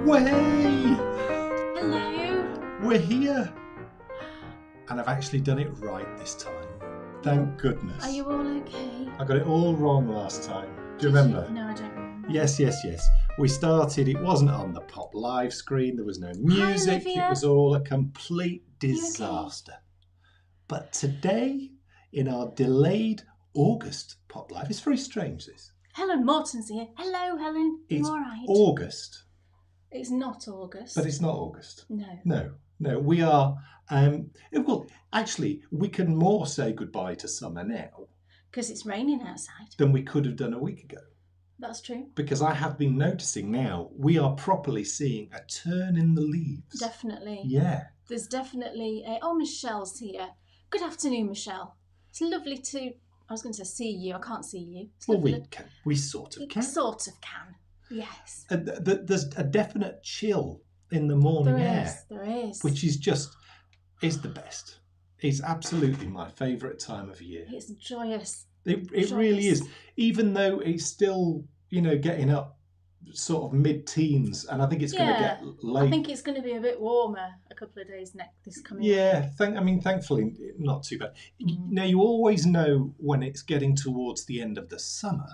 Way! Hello. We're here! And I've actually done it right this time. Thank goodness. Are you all okay? I got it all wrong last time. Do you remember? No, I don't remember. Yes. We started, it wasn't on the Pop live screen, there was no music, Olivia. it was all a complete disaster. But today, in our delayed August Pop Live, it's very strange this. Helen Morton's here. Hello, Helen. It's you all right? August. It's not August. But it's not August. No. No, we are... well, actually, we can more say goodbye to summer now. Because it's raining outside. Than we could have done a week ago. That's true. Because I have been noticing now, we are properly seeing a turn in the leaves. Definitely. Yeah. There's definitely a... Oh, Michelle's here. Good afternoon, Michelle. It's lovely to... I was going to say see you. I can't see you. It's Well, lovely. we sort of can. Sort of can. Yes. There's a definite chill in the morning air. There is. Which is the best. It's absolutely my favourite time of year. It's joyous. It Joyous. really is. Even though it's still, getting up sort of mid-teens, and I think it's going to get late. I think it's going to be a bit warmer a couple of days this coming week. Yeah, thankfully, not too bad. Now, you always know when it's getting towards the end of the summer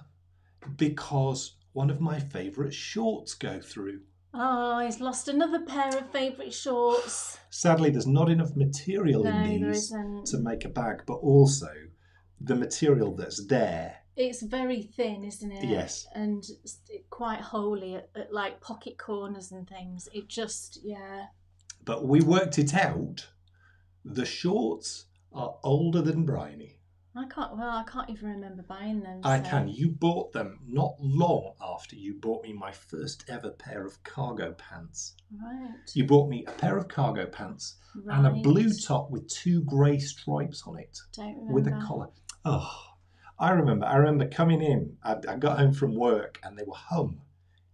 because one of my favourite shorts go through. Oh, he's lost another pair of favourite shorts. Sadly, there's not enough material in these to make a bag, but also the material that's there. It's very thin, isn't it? Yes. And quite holy at like pocket corners and things. It just, But we worked it out. The shorts are older than Bryony. I can't even remember buying them. I can. You bought them not long after you bought me my first ever pair of cargo pants. Right. You bought me a pair of cargo pants and a blue top with 2 grey stripes on it. Don't remember. With a collar. Oh, I remember coming in. I got home from work and they were hung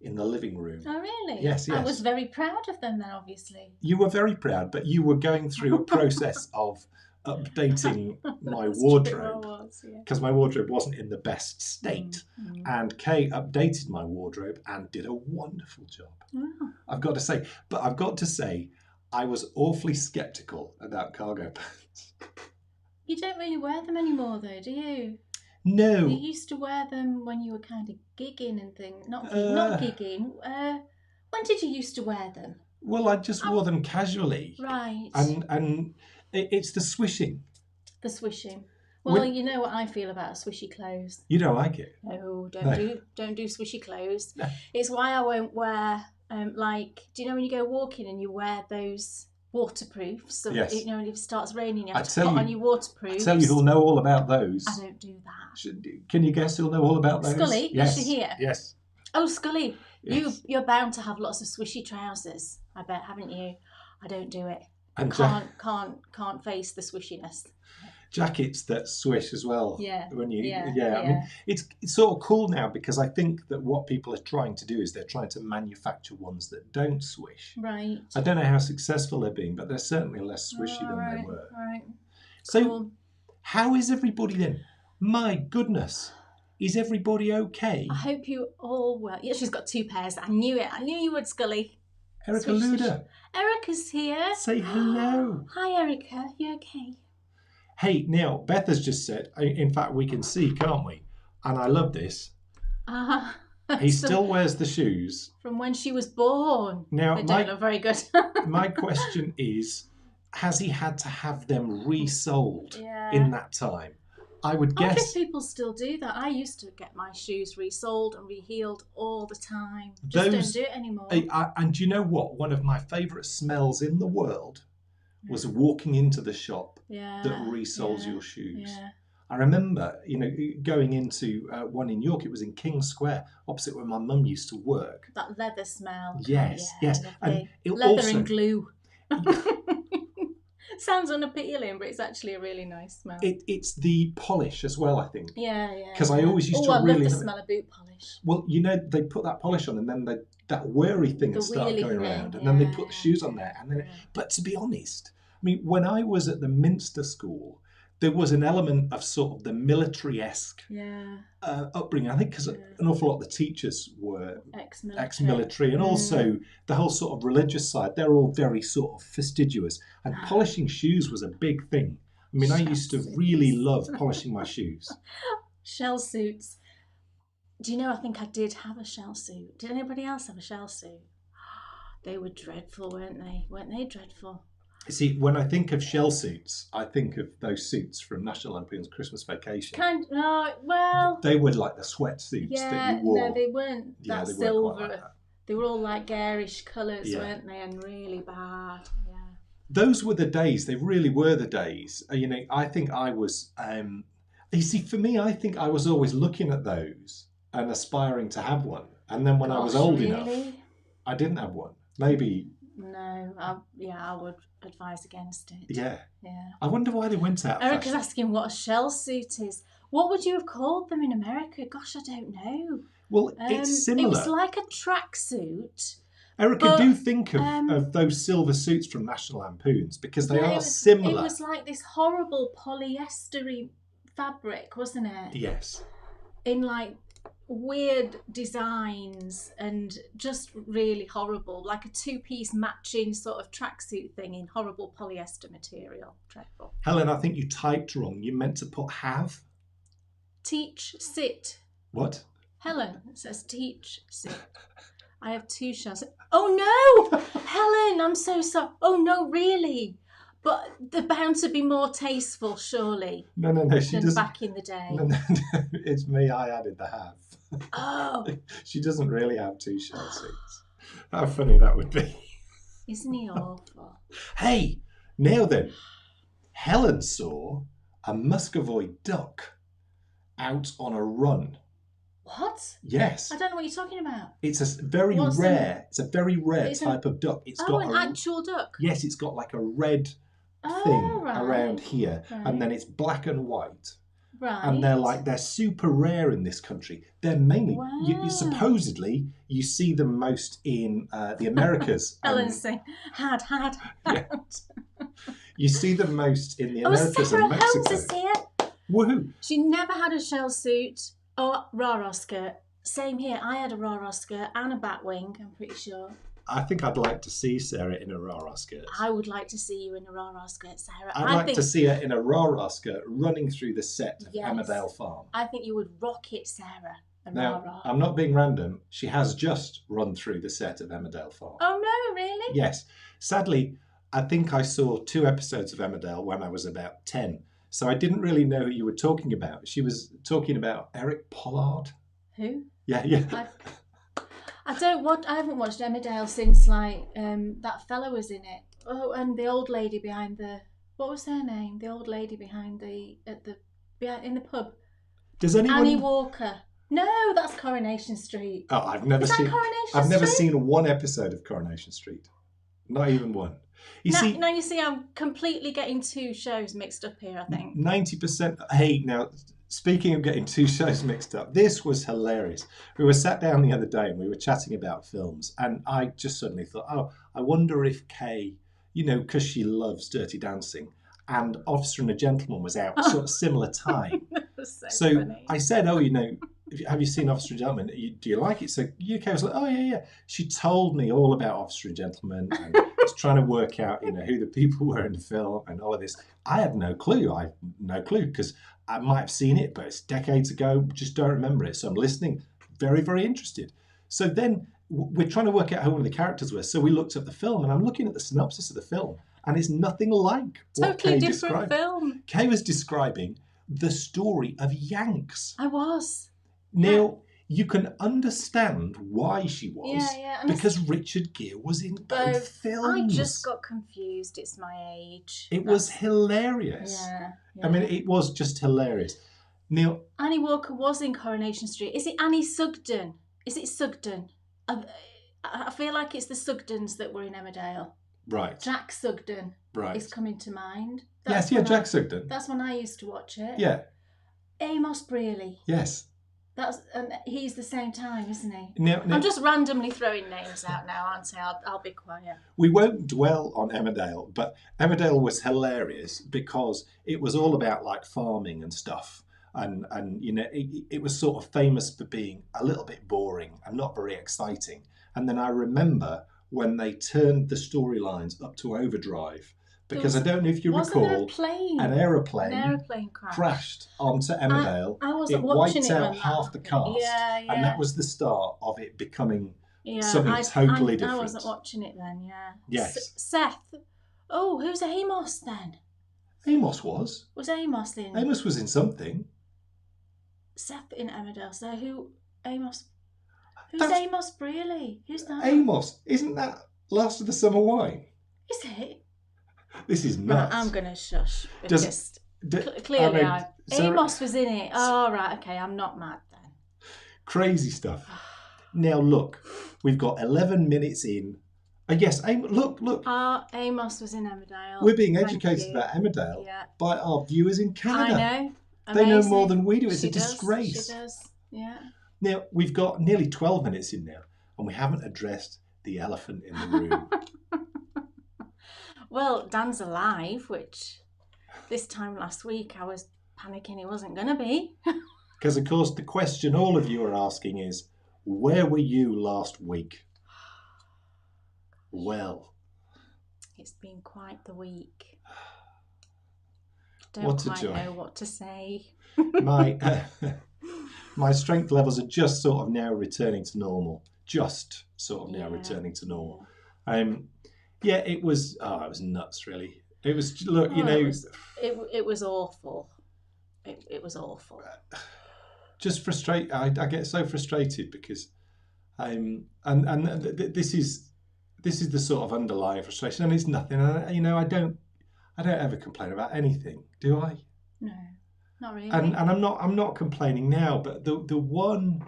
in the living room. Oh, really? Yes. I was very proud of them then, obviously. You were very proud, but you were going through a process of updating my wardrobe because my wardrobe wasn't in the best state. And Kay updated my wardrobe and did a wonderful job. Oh. I've got to say, I was awfully sceptical about cargo pants. You don't really wear them anymore, though, do you? No. You used to wear them when you were kind of gigging and things. Not gigging. When did you used to wear them? Well, I just wore them casually. Right. And it's the swishing. The swishing. Well, you know what I feel about swishy clothes. You don't like it? No, don't do swishy clothes. No. It's why I won't wear do you know when you go walking and you wear those waterproofs? So yes. If it starts raining, you have to put on your waterproofs. I tell you who'll know all about those. I don't do that. Can you guess who'll know all about those? Scully, yes. Is she here? Yes. Oh, Scully, yes. You're bound to have lots of swishy trousers. I bet, haven't you? I don't do it. And can't face the swishiness. Jackets that swish as well. Yeah. I mean, it's sort of cool now because I think that what people are trying to do is they're trying to manufacture ones that don't swish. Right. I don't know how successful they're being, but they're certainly less swishy than they were. Right. So, cool. How is everybody then? My goodness. Is everybody okay? I hope you all well. Yeah, she's got 2 pairs. I knew it. I knew you would, Scully. Erica Luda. Erica's here. Say hello. Hi, Erica. You okay? Hey, now, Beth has just said, in fact, we can see, can't we? And I love this. He still wears the shoes. From when she was born. Now, they don't look very good. My question is, has he had to have them resold in that time? I would guess. I guess people still do that. I used to get my shoes resold and reheeled all the time. Just don't do it anymore. And do you know what? One of my favourite smells in the world was walking into the shop that resoles your shoes. Yeah. I remember, going into one in York. It was in King Square, opposite where my mum used to work. That leather smell. Yes. And leather and glue. Sounds unappealing, but it's actually a really nice smell. It's the polish as well, I think. Yeah. Because I always used to I really love the smell of boot polish. Well, they put that polish on, and then that whirry thing would start going around, and then they put the shoes on there, and then. But to be honest, I mean, when I was at the Minster School, there was an element of sort of the military-esque upbringing. I think because an awful lot of the teachers were ex-military, and also the whole sort of religious side. They're all very sort of fastidious, and polishing shoes was a big thing. I mean, I used to really love polishing my shoes. Shell suits. Do you know, I think I did have a shell suit. Did anybody else have a shell suit? They were dreadful, weren't they? Weren't they dreadful? See, when I think of shell suits, I think of those suits from National Lampoon's Christmas Vacation. They were like the sweatsuits that you wore. No, they weren't that silver. Like that. They were all like garish colours, weren't they? And really bad. Yeah. Those were the days. They really were the days. You know, I think I was. You see, for me, I think I was always looking at those and aspiring to have one. And then when I was old enough, I didn't have one. Maybe. No, I would advise against it. Yeah. I wonder why they went out. Erica's asking what a shell suit is. What would you have called them in America? Gosh, I don't know. Well, it's similar. It was like a tracksuit. Erica, do think of those silver suits from National Lampoons, because they are similar. It was like this horrible polyester-y fabric, wasn't it? Yes. In like weird designs and just really horrible, like a two-piece matching sort of tracksuit thing in horrible polyester material. Dreadful. Helen, I think you typed wrong. You meant to put have. Teach, sit. What? Helen, it says teach, sit. I have 2 shells. Oh no! Helen, I'm so sorry. Oh no, really? But they're bound to be more tasteful, surely. No, she doesn't. Back in the day. No, it's me. I added the have. Oh. She doesn't really have 2 shell suits. How funny that would be. Isn't he awful? Hey, now then. Helen saw a Muscovy duck out on a run. What? Yes. I don't know what you're talking about. It's a very rare. It's a very rare type of duck. It's got an actual duck. Yes, it's got like a red thing around here, and then it's black and white. Right. And they're super rare in this country. They're mainly you supposedly you see them most in the Americas. Helen's saying had. Yeah. You see them most in the Americas and Mexico. Holmes is here. Woohoo! She never had a shell suit or rah-rah skirt. Same here. I had a rah-rah skirt and a batwing, I'm pretty sure. I think I'd like to see Sarah in a rah-rah skirt. I would like to see you in a rah-rah skirt, Sarah. I'd like to see her in a rah-rah skirt running through the set of Emmerdale Farm. I think you would rock it, Sarah. Now, I'm not being random. She has just run through the set of Emmerdale Farm. Oh, no, really? Yes. Sadly, I think I saw 2 episodes of Emmerdale when I was about 10. So I didn't really know who you were talking about. She was talking about Eric Pollard. Who? Yeah. I haven't watched Emmerdale since that fella was in it. Oh, and the old lady behind what was her name? The old lady behind in the pub. Does anyone? Annie Walker. No, that's Coronation Street. Oh, I've never seen one episode of Coronation Street. Not even one. You see, I'm completely getting 2 shows mixed up here, I think. 90%. Hey, now, speaking of getting 2 shows mixed up, this was hilarious. We were sat down the other day and we were chatting about films, and I just suddenly thought, I wonder if Kay, because she loves Dirty Dancing, and Officer and a Gentleman was out sort of similar time. That was so funny. I said, have you seen Officer and Gentleman? Do you like it? So UK was like, oh, yeah. She told me all about Officer and Gentleman and was trying to work out, who the people were in the film and all of this. I had no clue. Because I might have seen it, but it's decades ago. Just don't remember it. So I'm listening, very, very interested. So then we're trying to work out who one of the characters was. So we looked at the film, and I'm looking at the synopsis of the film, and it's nothing like what Kay described. Film. Kay was describing the story of Yanks. I was. Now, you can understand why she was. Yeah. Because Richard Gere was in both films. I just got confused. It's my age. It was hilarious. Yeah. I mean, it was just hilarious. Neil. Annie Walker was in Coronation Street. Is it Annie Sugden? Is it Sugden? I feel like it's the Sugdens that were in Emmerdale. Right. Jack Sugden is coming to mind. Jack Sugden. That's when I used to watch it. Yeah. Amos Brearley. Yes. And he's the same time, isn't he? Now, I'm just randomly throwing names out now, aren't I? I'll be quiet. We won't dwell on Emmerdale, but Emmerdale was hilarious because it was all about like farming and stuff. And you know, it was sort of famous for being a little bit boring and not very exciting. And then I remember when they turned the storylines up to overdrive, because I don't know if you recall, an aeroplane crashed onto Emmerdale. I wasn't watching it. Wiped out half the cast, and that was the start of it becoming something totally different. I wasn't watching it then. Yeah. Yes. Seth. Oh, who's Amos then? Amos was. Was Amos in? Amos was in something. Seth in Emmerdale. So who? Amos. Who's Amos really? Who's that? Amos. Isn't that Last of the Summer Wine? Is it? This is nuts. Right, I'm going to shush. Because clearly Amos was in it. Oh, right. Okay, I'm not mad then. Crazy stuff. Now, look. We've got 11 minutes in. Yes, look. Amos was in Emmerdale. We're being educated about Emmerdale by our viewers in Canada. I know. Amazing. They know more than we do. It's a disgrace. She does, yeah. Now, we've got nearly 12 minutes in now, and we haven't addressed the elephant in the room. Well, Dan's alive, which this time last week I was panicking he wasn't going to be. Because, of course, the question all of you are asking is, where were you last week? Well, it's been quite the week. Don't quite know what to say. My strength levels are just sort of now returning to normal. Returning to normal. It was nuts, really. It was, look, it was awful. It was awful. Just frustrated. I get so frustrated because, this is the sort of underlying frustration, and it's nothing. I don't ever complain about anything, do I? No, not really. And I'm not complaining now, but the one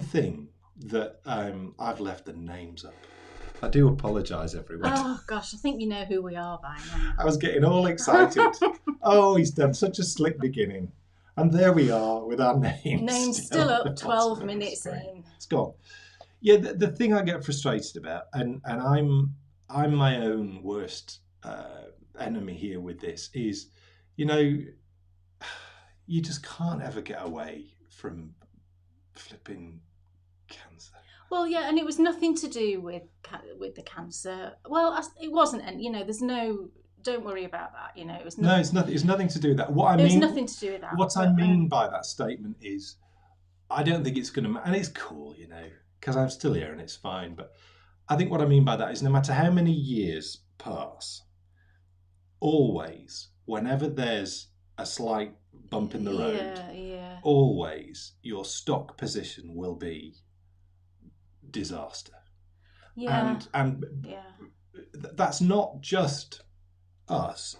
thing that I've left the names up. I do apologise, everyone. Oh gosh, I think you know who we are by now. I was getting all excited. Oh, he's done such a slick beginning, and there we are with our names. Names still up. 12 minutes in. It's gone. Yeah, the thing I get frustrated about, and I'm my own worst enemy here with this, is, you just can't ever get away from flipping cancer. Well, yeah, and it was nothing to do with the cancer. Well, it wasn't, and there's no. Don't worry about that. It was. No, it's nothing. It's nothing to do with that. It's nothing to do with that. What I mean by that statement is, I don't think it's going to, and it's cool, because I'm still here and it's fine. But I think what I mean by that is, no matter how many years pass, always, whenever there's a slight bump in the road, always your stock position will be disaster. Yeah. And that's not just us,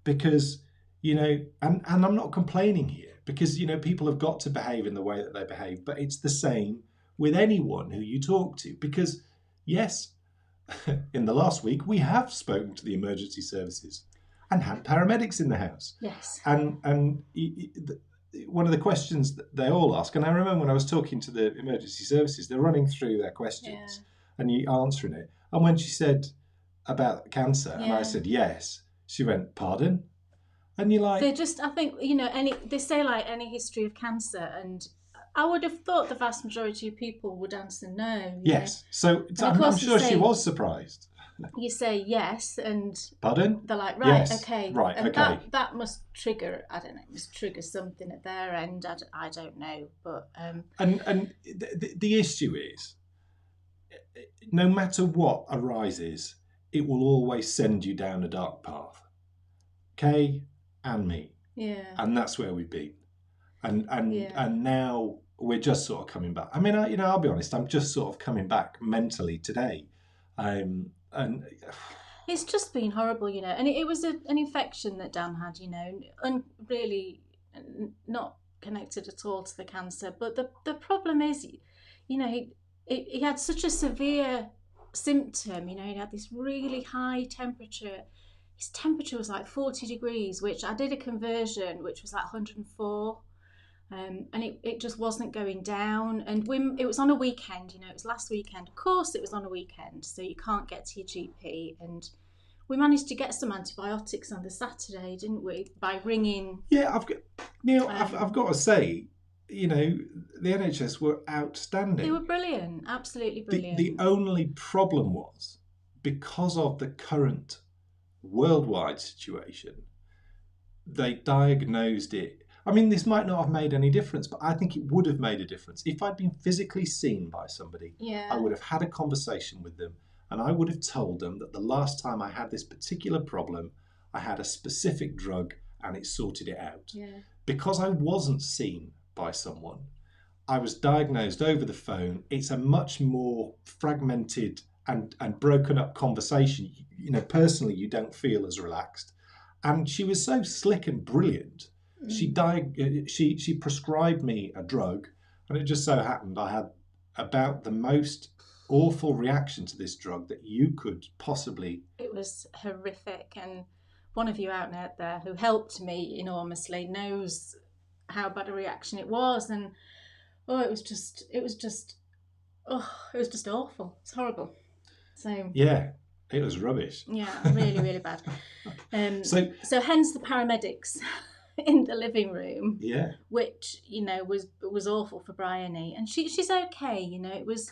because, and I'm not complaining here, because, people have got to behave in the way that they behave, but it's the same with anyone who you talk to, because, yes, in the last week, we have spoken to the emergency services and had paramedics in the house. Yes. And one of the questions that they all ask, and I remember when I was talking to the emergency services, they're running through their questions and you answering it. And when she said about cancer, and I said yes, she went, pardon? And you're like... They just, I think, they say like any history of cancer, and I would have thought the vast majority of people would answer no. Yes. So I'm sure she was surprised. You say yes, and pardon? They're like, right, yes. okay, right, and okay. That must trigger. I don't know. It must trigger something at their end. I don't know, but and the issue is, no matter what arises, it will always send you down a dark path. Kay and me. Yeah. And that's where we've been, and now we're just sort of coming back. I mean, I'll be honest. I'm just sort of coming back mentally today. And it's just been horrible, and it was an infection that Dan had, and really not connected at all to the cancer. But the problem is, he had such a severe symptom. He had this really high temperature. His temperature was like 40 degrees, which I did a conversion, which was like 104. And it just wasn't going down. And it was on a weekend, it was last weekend. Of course, it was on a weekend, so you can't get to your GP. And we managed to get some antibiotics on the Saturday, didn't we? By ringing. Yeah, I've got to say, the NHS were outstanding. They were brilliant, absolutely brilliant. The only problem was, because of the current worldwide situation, they diagnosed it. I mean, this might not have made any difference, but I think it would have made a difference. If I'd been physically seen by somebody, I would have had a conversation with them, and I would have told them that the last time I had this particular problem, I had a specific drug and it sorted it out. Yeah. Because I wasn't seen by someone, I was diagnosed over the phone. It's a much more fragmented and broken up conversation. Personally, you don't feel as relaxed. And she was so slick and brilliant. She prescribed me a drug, and it just so happened I had about the most awful reaction to this drug that you could possibly. It was horrific, and one of you out there who helped me enormously knows how bad a reaction it was, and it was just awful. It's horrible. So yeah, it was rubbish. Yeah, really, really bad. So hence the paramedics in the living room. Yeah. Which was awful for Bryony, and she's okay. It was.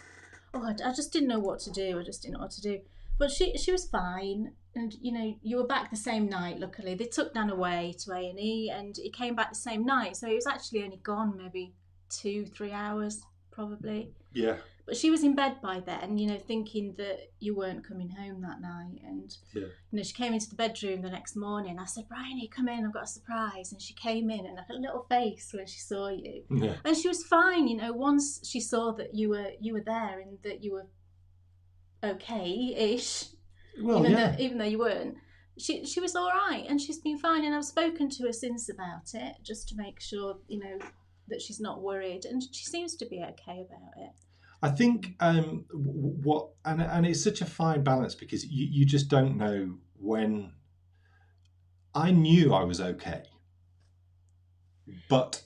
I just didn't know what to do. But she was fine, and you were back the same night. Luckily, they took Dan away to A&E, and he came back the same night. So he was actually only gone maybe 2-3 hours, probably. Yeah. But she was in bed by then, thinking that you weren't coming home that night. And, she came into the bedroom the next morning. I said, Bryony, come in, I've got a surprise. And she came in and had a little face when she saw you. Yeah. And she was fine, once she saw that you were there and that you were okay-ish. Well, even though you weren't. She was all right, and she's been fine. And I've spoken to her since about it, just to make sure, that she's not worried. And she seems to be okay about it. I think and it's such a fine balance, because you just don't know when. I knew I was okay, but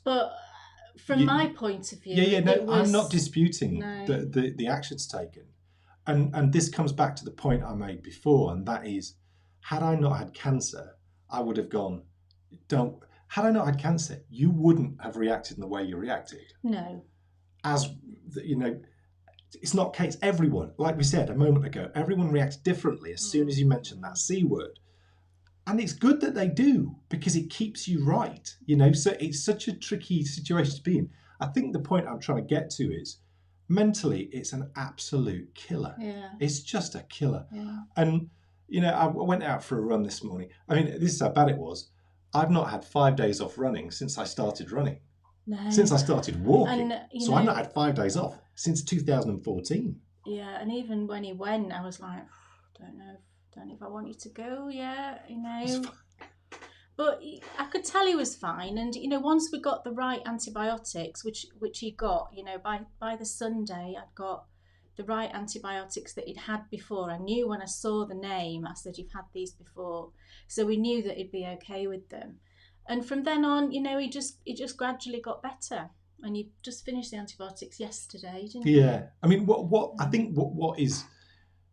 from my point of view, I'm not disputing the actions taken, and this comes back to the point I made before, and that is, had I not had cancer, I would have gone. Had I not had cancer, you wouldn't have reacted in the way you reacted. No. As it's not the case. Everyone, like we said a moment ago, everyone reacts differently as soon as you mention that C word. And it's good that they do, because it keeps you right, so it's such a tricky situation to be in. I think the point I'm trying to get to is, mentally, it's an absolute killer. Yeah. It's just a killer. Yeah. And, I went out for a run this morning. I mean, this is how bad it was. I've not had 5 days off running since I started running. No. Since I started walking. And, so I've not had 5 days off since 2014. Yeah, and even when he went, I was like, don't know if I want you to go. Yeah, But I could tell he was fine, and once we got the right antibiotics, which he got, by the Sunday, I'd got the right antibiotics that he'd had before. I knew when I saw the name, I said, you've had these before, so we knew that he'd be okay with them. And from then on, he just gradually got better. And you just finished the antibiotics yesterday, didn't you? Yeah. I mean, I think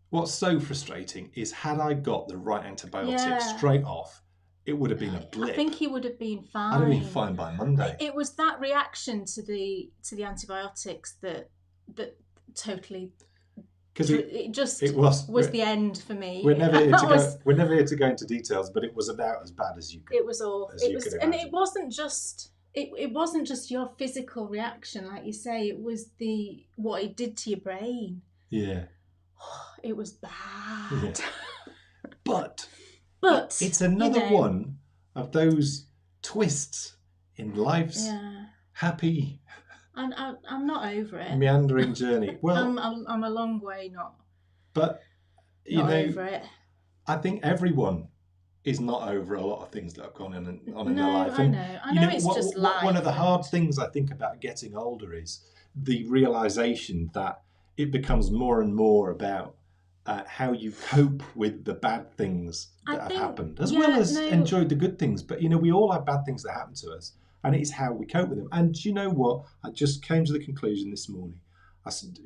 what's so frustrating is, had I got the right antibiotics straight off, it would have been a blip. I think he would have been fine. I'd have been fine by Monday. It was that reaction to the antibiotics that totally. Because it was the end for me. We're never here to go into details, but it was about as bad as you could. It was all. And it wasn't just. It wasn't just your physical reaction, like you say. It was what it did to your brain. Yeah. It was bad. Yeah. But it's another one of those twists in life's happy. And I'm not over it. Meandering journey. Well, I'm a long way not. But over it. I think everyone is not over a lot of things that have gone on in their life. And I know it's just life. One of the hard things I think about getting older is the realization that it becomes more and more about how you cope with the bad things that have happened, as well as enjoy the good things. But we all have bad things that happen to us, And it's how we cope with them. And do you know what? I just came to the conclusion this morning. I said,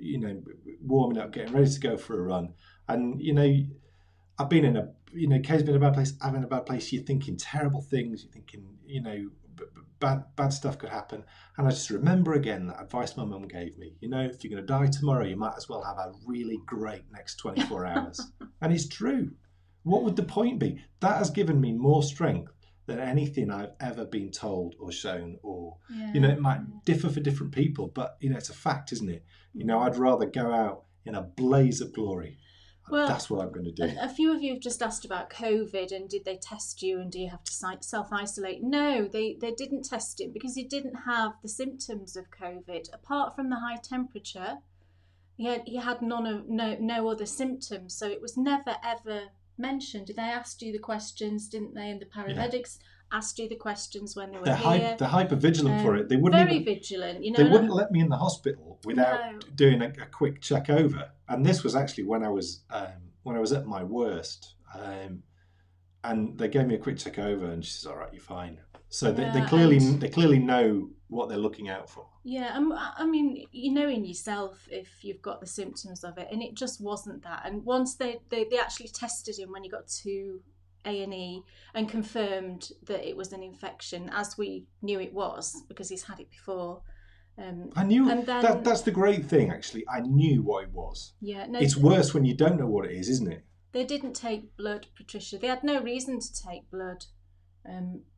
warming up, getting ready to go for a run. And, I've been in Kay's been in a bad place. I'm in a bad place. You're thinking terrible things. You're thinking, bad stuff could happen. And I just remember again that advice my mum gave me. If you're going to die tomorrow, you might as well have a really great next 24 hours. And it's true. What would the point be? That has given me more strength than anything I've ever been told or shown, or it might differ for different people, but it's a fact, isn't it? I'd rather go out in a blaze of glory. Well, that's what I'm going to do. A few of you have just asked about COVID and did they test you and do you have to self-isolate? No, they didn't test him because he didn't have the symptoms of COVID. Apart from the high temperature, he had no other symptoms, so it was never ever mentioned. They asked you the questions, didn't they? And the paramedics asked you the questions when they were here. They're hyper vigilant for it. They wouldn't very vigilant. They wouldn't let me in the hospital without doing a quick check over. And this was actually when I was at my worst. And they gave me a quick check over, and she says, "All right, you're fine." So they clearly know what they're looking out for. Yeah, I mean, in yourself if you've got the symptoms of it, and it just wasn't that. And once they actually tested him when he got to A&E and confirmed that it was an infection, as we knew it was because he's had it before. I knew, and then, that's the great thing, actually. I knew what it was. Yeah, no, it's worse when you don't know what it is, isn't it? They didn't take blood, Patricia. They had no reason to take blood.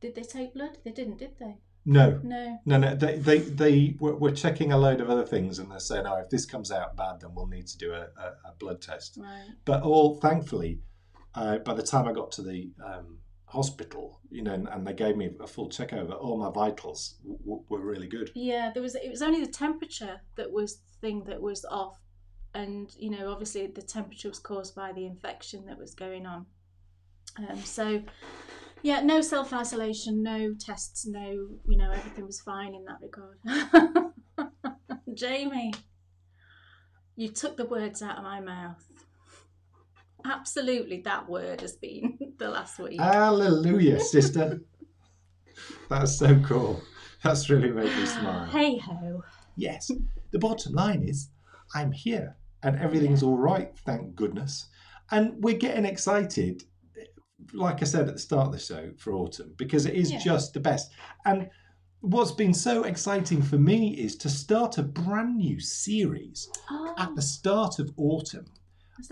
Did they take blood? They didn't, did they? No. They were checking a load of other things, and they're saying, "Oh, if this comes out bad, then we'll need to do a blood test." Right. But thankfully, by the time I got to the hospital, and they gave me a full check over, all my vitals were really good. Yeah, it was only the temperature that was the thing that was off, and obviously the temperature was caused by the infection that was going on. So yeah, no self-isolation, no tests, no, everything was fine in that regard. Jamie, you took the words out of my mouth. Absolutely, that word has been the last week. Hallelujah, sister. That's so cool. That's really made me smile. Hey ho. Yes. The bottom line is, I'm here and everything's all right, thank goodness. And we're getting excited, like I said at the start of the show, for autumn, because it is just the best. And what's been so exciting for me is to start a brand new series at the start of autumn.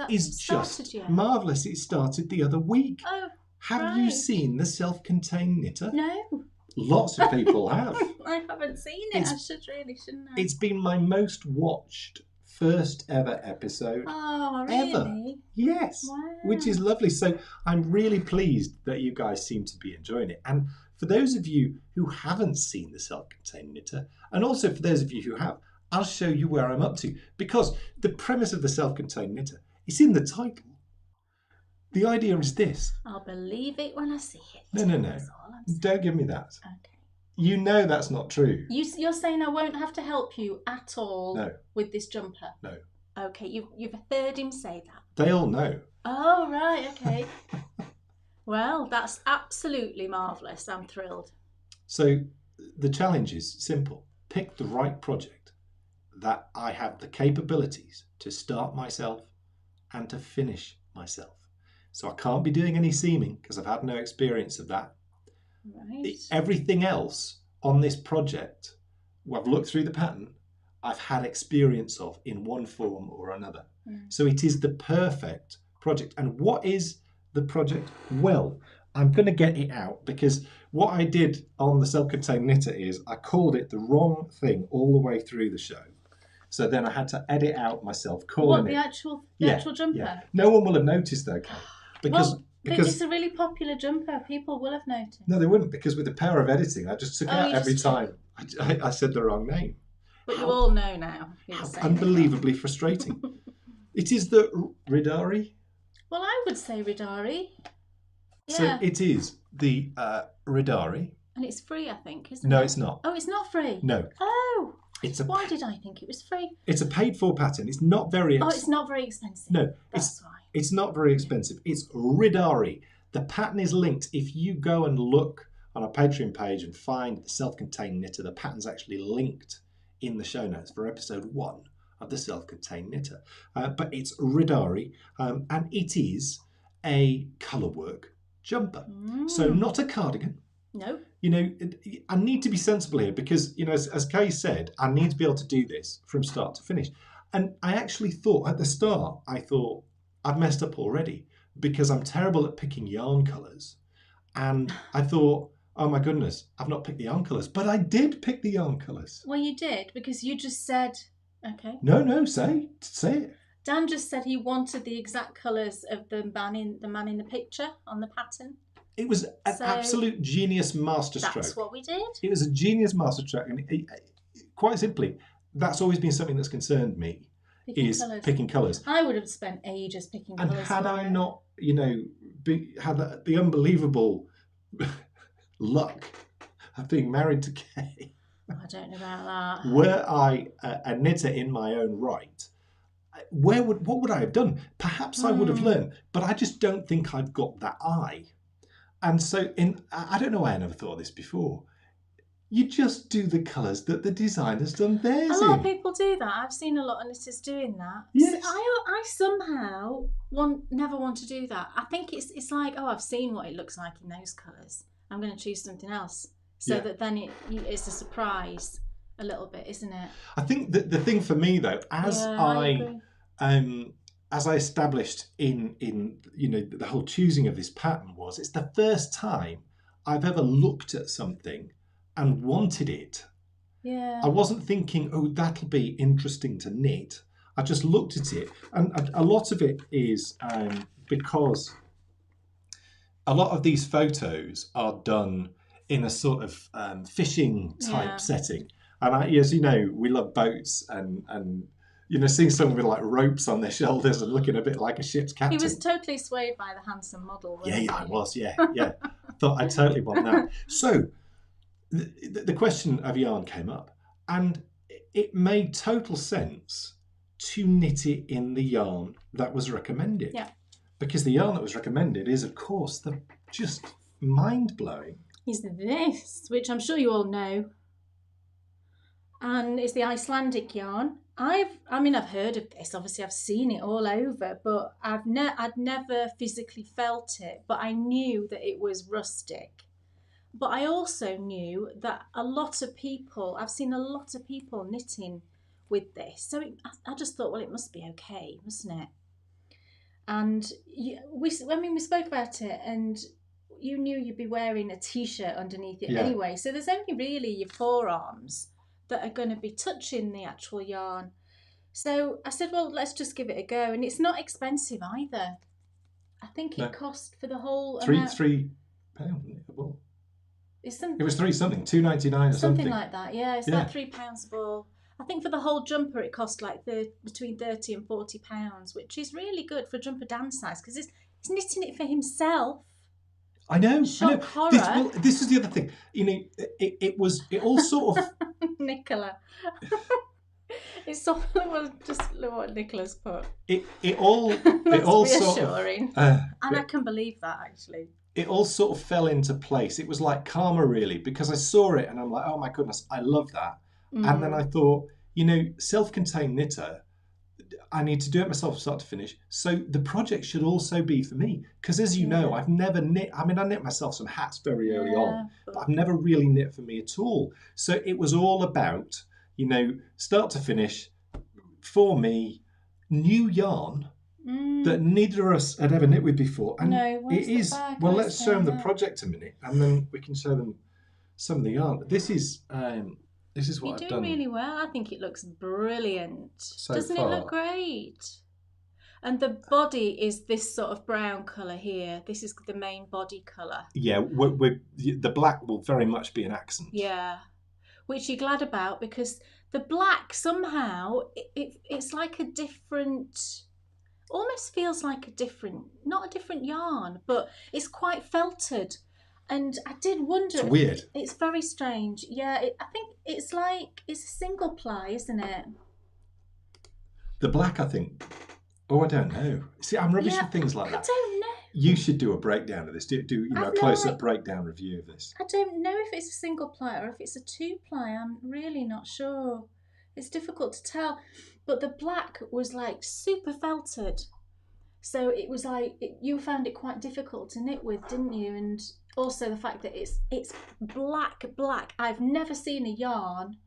Is just marvellous. It started the other week. Oh, have you seen The Self-Contained Knitter? No. Lots of people have. I haven't seen it. Shouldn't I? It's been my most watched first ever episode. Oh, really? Ever. Yes. Wow. Which is lovely. So I'm really pleased that you guys seem to be enjoying it. And for those of you who haven't seen The Self-Contained Knitter, and also for those of you who have, I'll show you where I'm up to. Because the premise of The Self-Contained Knitter, it's in the title. The idea is this. I'll believe it when I see it. No. Don't give me that. Okay. You know that's not true. You're saying I won't have to help you at all with this jumper? No. Okay, you've heard him say that. They all know. Oh, right, okay. Well, that's absolutely marvellous. I'm thrilled. So the challenge is simple. Pick the right project that I have the capabilities to start myself and to finish myself. So I can't be doing any seaming because I've had no experience of that. Right. Everything else on this project, I've looked through the pattern, I've had experience of in one form or another. So it is the perfect project. And what is the project? Well, I'm going to get it out because what I did on The Self-Contained Knitter is I called it the wrong thing all the way through the show. So then I had to edit out myself calling the actual jumper? Yeah. No one will have noticed though, Kate. Because it's a really popular jumper. People will have noticed. No, they wouldn't, because with the power of editing, I just took out every time I said the wrong name. But you all know now. How unbelievably frustrating. It is the Ridari. Well, I would say Ridari. Yeah. So it is the Ridari. And it's free, I think, isn't it? No, it's not. Oh, it's not free? No. Oh. Why did I think it was free? It's a paid-for pattern. It's not very... it's not very expensive. No. That's why. It's not very expensive. It's Ridari. The pattern is linked. If you go and look on our Patreon page and find the Self-Contained Knitter. The pattern's actually linked in the show notes for episode 1 of the Self-Contained Knitter. But it's Ridari, and it is a colourwork jumper. So not a cardigan. No. You know, I need to be sensible here because, you know, as Kay said, I need to be able to do this from start to finish. And I actually thought at the start, I've messed up already because I'm terrible at picking yarn colours. And I thought, oh my goodness, I've not picked the yarn colours. But I did pick the yarn colours. Well, you did because you just said, okay. No, say it. Dan just said he wanted the exact colours of the man in the picture on the pattern. It was an absolute genius masterstroke. That's what we did. It was a genius masterstroke. And quite simply, that's always been something that's concerned me, picking colours. I would have spent ages picking colours. And had I not, you know, had the unbelievable luck of being married to Kay. I don't know about that. Were I a knitter in my own right, what would I have done? Perhaps I would have learned, but I just don't think I've got that eye. And so, I don't know why I never thought of this before. You just do the colours that the designer's done theirs in. A lot of people do that. I've seen a lot of knitters doing that. Yes. So I somehow never want to do that. I think it's like, oh, I've seen what it looks like in those colours. I'm going to choose something else. So that then it's a surprise a little bit, isn't it? I think that the thing for me, though, as I established in you know the whole choosing of this pattern was, it's the first time I've ever looked at something and wanted it. Yeah. I wasn't thinking, oh, that'll be interesting to knit. I just looked at it, and a lot of it is because a lot of these photos are done in a sort of fishing type setting, and as you know, we love boats and. You know, seeing someone with like ropes on their shoulders and looking a bit like a ship's captain. He was totally swayed by the handsome model. I was. Yeah. Thought I totally want that. So, the question of yarn came up, and it made total sense to knit it in the yarn that was recommended. Yeah. Because the yarn that was recommended is, of course, just mind blowing. Is this, which I'm sure you all know, and it's the Icelandic yarn. I've heard of this. Obviously, I've seen it all over, but I'd never physically felt it. But I knew that it was rustic. But I also knew that I've seen a lot of people knitting with this. So I just thought, well, it must be okay, mustn't it? And we spoke about it, and you knew you'd be wearing a t-shirt underneath it anyway. So there's only really your forearms that are going to be touching the actual yarn. So I said, well, let's just give it a go. And it's not expensive either. I think it cost for the whole amount... £3, a ball. It was £3 something, £2.99 or something like that. Yeah, it's like £3 a ball. I think for the whole jumper it cost like between £30 and £40, which is really good for a jumper Dan's size because he's knitting it for himself. I know. Horror. This is the other thing. You know, it all sort of. Nicola. It's so just look what Nicola's put. It all sort of. And I can believe that actually. It all sort of fell into place. It was like karma, really, because I saw it and I'm like, oh my goodness, I love that. And then I thought, you know, self-contained knitter. I need to do it myself from start to finish. So the project should also be for me. Because as you know, I've never knit. I mean, I knit myself some hats very early on, but I've never really knit for me at all. So it was all about, you know, start to finish, for me, new yarn that neither of us had ever knit with before. And it is, well, let's show them the project a minute and then we can show them some of the yarn. This is what I've done. You're doing really well. I think it looks brilliant. Doesn't it look great? And the body is this sort of brown colour here. This is the main body colour. Yeah, the black will very much be an accent. Yeah, which you're glad about because the black somehow, it's like a different, almost feels like not a different yarn, but it's quite felted. And I did wonder. It's weird. It's very strange. Yeah, I think it's a single ply, isn't it? The black, I think. Oh, I don't know. See, I'm rubbish with things like that. I don't know. You should do a breakdown of this. Do a close-up breakdown review of this. I don't know if it's a single ply or if it's a 2-ply. I'm really not sure. It's difficult to tell. But the black was like super felted. So it was like, you found it quite difficult to knit with, didn't you? And also the fact that it's black. I've never seen a yarn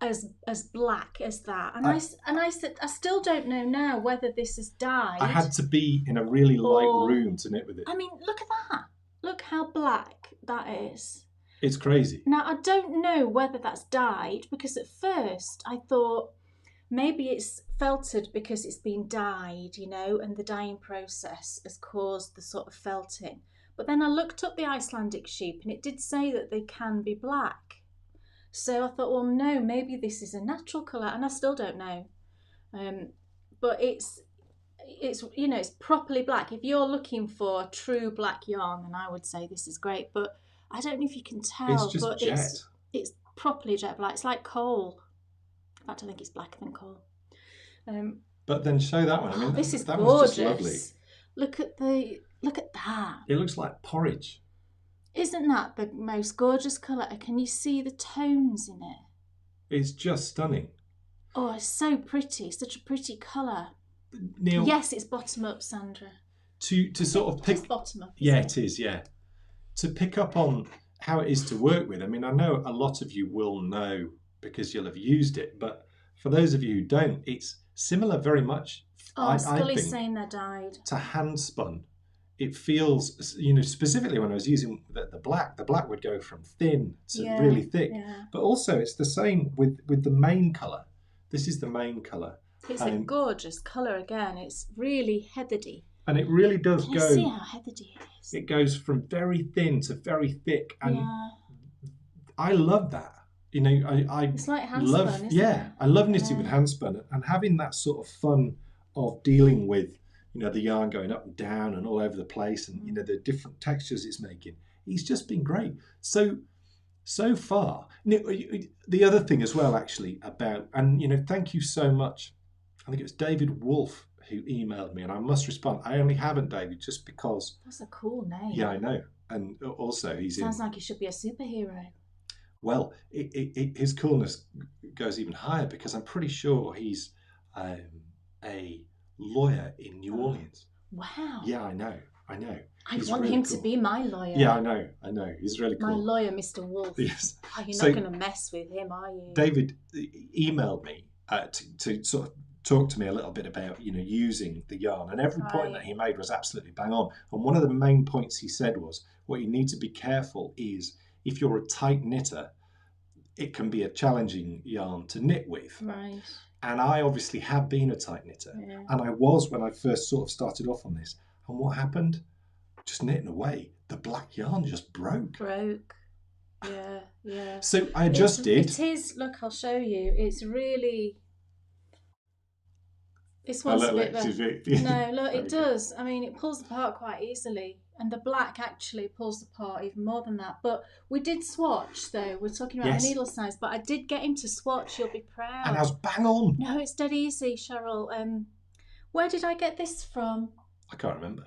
as black as that. And I still don't know now whether this is dyed. I had to be in a really light room to knit with it. I mean, look at that. Look how black that is. It's crazy. Now, I don't know whether that's dyed, because at first I thought maybe it's felted because it's been dyed, you know, and the dyeing process has caused the sort of felting. But then I looked up the Icelandic sheep and it did say that they can be black. So I thought, well, no, maybe this is a natural colour, and I still don't know. But it's you know, it's properly black. If you're looking for true black yarn, then I would say this is great. But I don't know if you can tell. It's just but jet. It's properly jet black. It's like coal. In fact, I think it's blacker than coal. But then show that one. I mean, this is that gorgeous. Was just lovely. Look at that. It looks like porridge. Isn't that the most gorgeous colour? Can you see the tones in it? It's just stunning. Oh, it's so pretty. Such a pretty colour. Neil, yes, it's bottom up, Sandra. To sort of pick. It's bottom up. Yeah, it is. Yeah. To pick up on how it is to work with. I mean, I know a lot of you will know because you'll have used it, but for those of you who don't, it's similar very much. Scully's saying they're dyed. To hand spun. It feels, you know, specifically when I was using the black would go from thin to really thick. Yeah. But also it's the same with the main colour. This is the main colour. It's a gorgeous colour again. It's really heathery. And it really does Can you see how heathery it is? It goes from very thin to very thick. And I love that. You know, it's like handspun, isn't it? I love knitting with handspun and having that sort of fun of dealing with, you know, the yarn going up and down and all over the place and, you know, the different textures it's making. It's just been great. So far. The other thing as well, actually, about, and, you know, thank you so much. I think it was David Wolf who emailed me, and I must respond. I only haven't, David, just because. That's a cool name. Yeah, I know. And also Sounds like he should be a superhero. Well, his coolness goes even higher because I'm pretty sure he's a lawyer in New Orleans. Wow. Yeah, I know. I want him to be my lawyer. Yeah, I know. He's really cool. My lawyer, Mr. Wolf. Yes. Oh, you're not going to mess with him, are you? David emailed me to sort of talk to me a little bit about, you know, using the yarn. And every point that he made was absolutely bang on. And one of the main points he said was, what you need to be careful is, if you're a tight knitter, it can be a challenging yarn to knit with. Right. And I obviously have been a tight knitter. Yeah. And I was when I first sort of started off on this. And what happened? Just knitting away, the black yarn just broke. Yeah. So I adjusted. It is, look, I'll show you. It's really... This one's a bit... No, look, it does. I mean, it pulls apart quite easily. And the black actually pulls apart even more than that. But we did swatch, though. We're talking about the needle size. But I did get him to swatch. You'll be proud. And I was bang on. No, it's dead easy, Cheryl. Where did I get this from? I can't remember.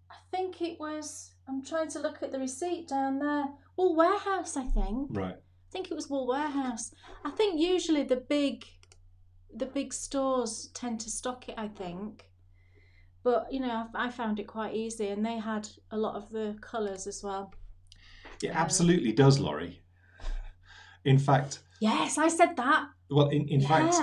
I think it was... I'm trying to look at the receipt down there. Wool Warehouse, I think. Right. I think it was Wool Warehouse. I think usually the big stores tend to stock it, I think. But, you know, I found it quite easy, and they had a lot of the colours as well. It absolutely does, Laurie. In fact... Yes, I said that. Well, in fact,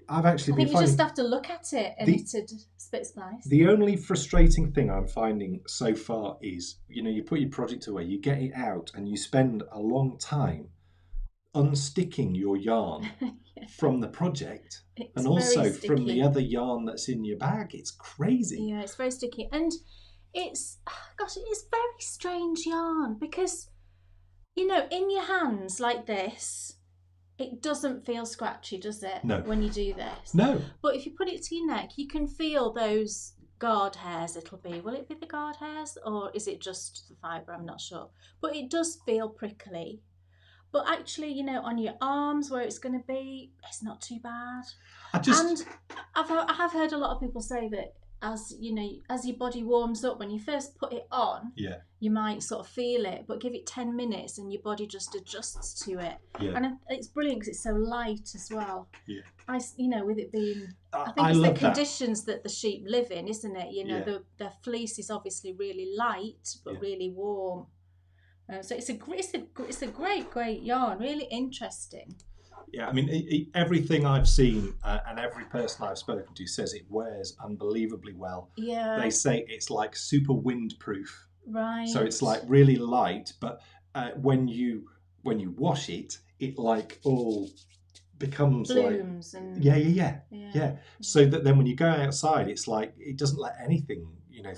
I've actually been finding... I think you just have to look at it and knitted split splice. The only frustrating thing I'm finding so far is, you know, you put your project away, you get it out, and you spend a long time unsticking your yarn from the project and also from the other yarn that's in your bag. It's crazy. Yeah, it's very sticky. And it's very strange yarn because, you know, in your hands like this, it doesn't feel scratchy, does it? No. When you do this. No. But if you put it to your neck, you can feel those guard hairs it'll be. Will it be the guard hairs or is it just the fibre? I'm not sure. But it does feel prickly. But actually, you know, on your arms where it's going to be, it's not too bad. And I have heard a lot of people say that as your body warms up, when you first put it on, you might sort of feel it, but give it 10 minutes and your body just adjusts to it. And it's brilliant because it's so light as well. With it being, I think it's the conditions that the sheep live in, isn't it? The fleece is obviously really light but really warm. So it's a great yarn, really interesting. Yeah, I mean, everything I've seen and every person I've spoken to says it wears unbelievably well. Yeah. They say it's like super windproof. Right. So it's like really light, but when you wash it, it like all becomes blooms like and yeah. So that then when you go outside, it's like it doesn't let anything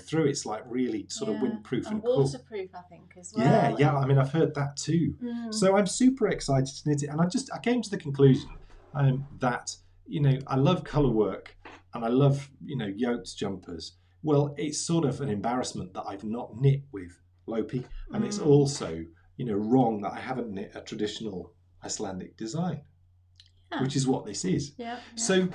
through. It's like really sort of windproof and waterproof, cool. I think as well. Yeah. I mean, I've heard that too. So I'm super excited to knit it, and I came to the conclusion that I love colour work and I love yoked jumpers. Well, it's sort of an embarrassment that I've not knit with P.O.P, and it's also wrong that I haven't knit a traditional Icelandic design, which is what this is. So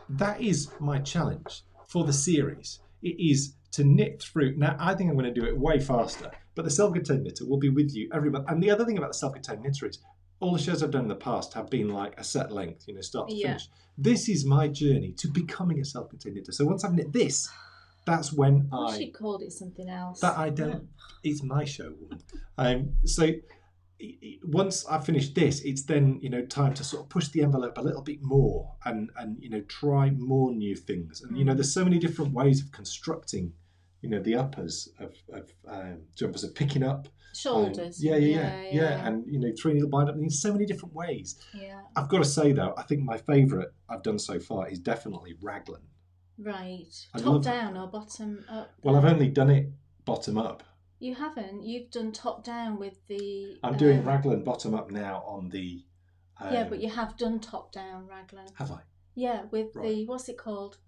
that is my challenge for the series. It is to knit through. Now, I think I'm going to do it way faster, but the self-contained knitter will be with you every month. And the other thing about the self-contained knitter is all the shows I've done in the past have been like a set length, start to finish. This is my journey to becoming a self-contained knitter. So once I've knit this, that's when I wish you called it something else. That I don't. It's my show, woman. So once I finish this, it's then time to sort of push the envelope a little bit more and try more new things. And there's so many different ways of constructing the uppers of jumpers, of picking up shoulders. And 3-needle bind up. There's so many different ways. I've got to say though, I think my favourite I've done so far is definitely raglan. Right. Top down or bottom up? Well, I've only done it bottom up. You haven't. You've done top down with the. I'm doing raglan bottom up now on the. Yeah, but you have done top down raglan. Have I? Yeah, with the what's it called?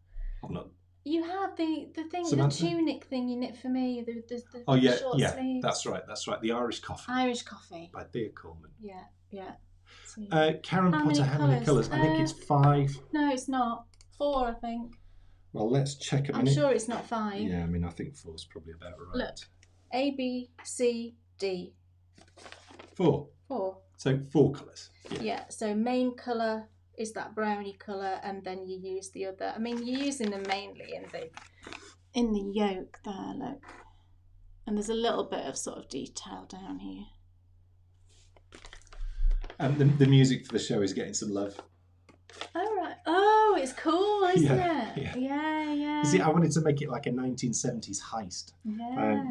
I'm not. You have the thing, Samantha? the tunic thing you knit for me. The short sleeves. That's right. The Irish Coffee. Irish Coffee. By Thea Coleman. Yeah. Karen Potter, how many colours? I think it's 5. No, it's not. 4, I think. Well, let's check a minute. I'm sure it's not 5. Yeah, I mean, I think 4 is probably about right. Look, A, B, C, D. 4. So 4 colours. Yeah. So main colour is that browny colour, and then you use the other. I mean, you're using them mainly in the yoke there. Look, and there's a little bit of sort of detail down here. And the music for the show is getting some love. All right. Oh, it's cool, isn't it? Yeah. You see, I wanted to make it like a 1970s heist.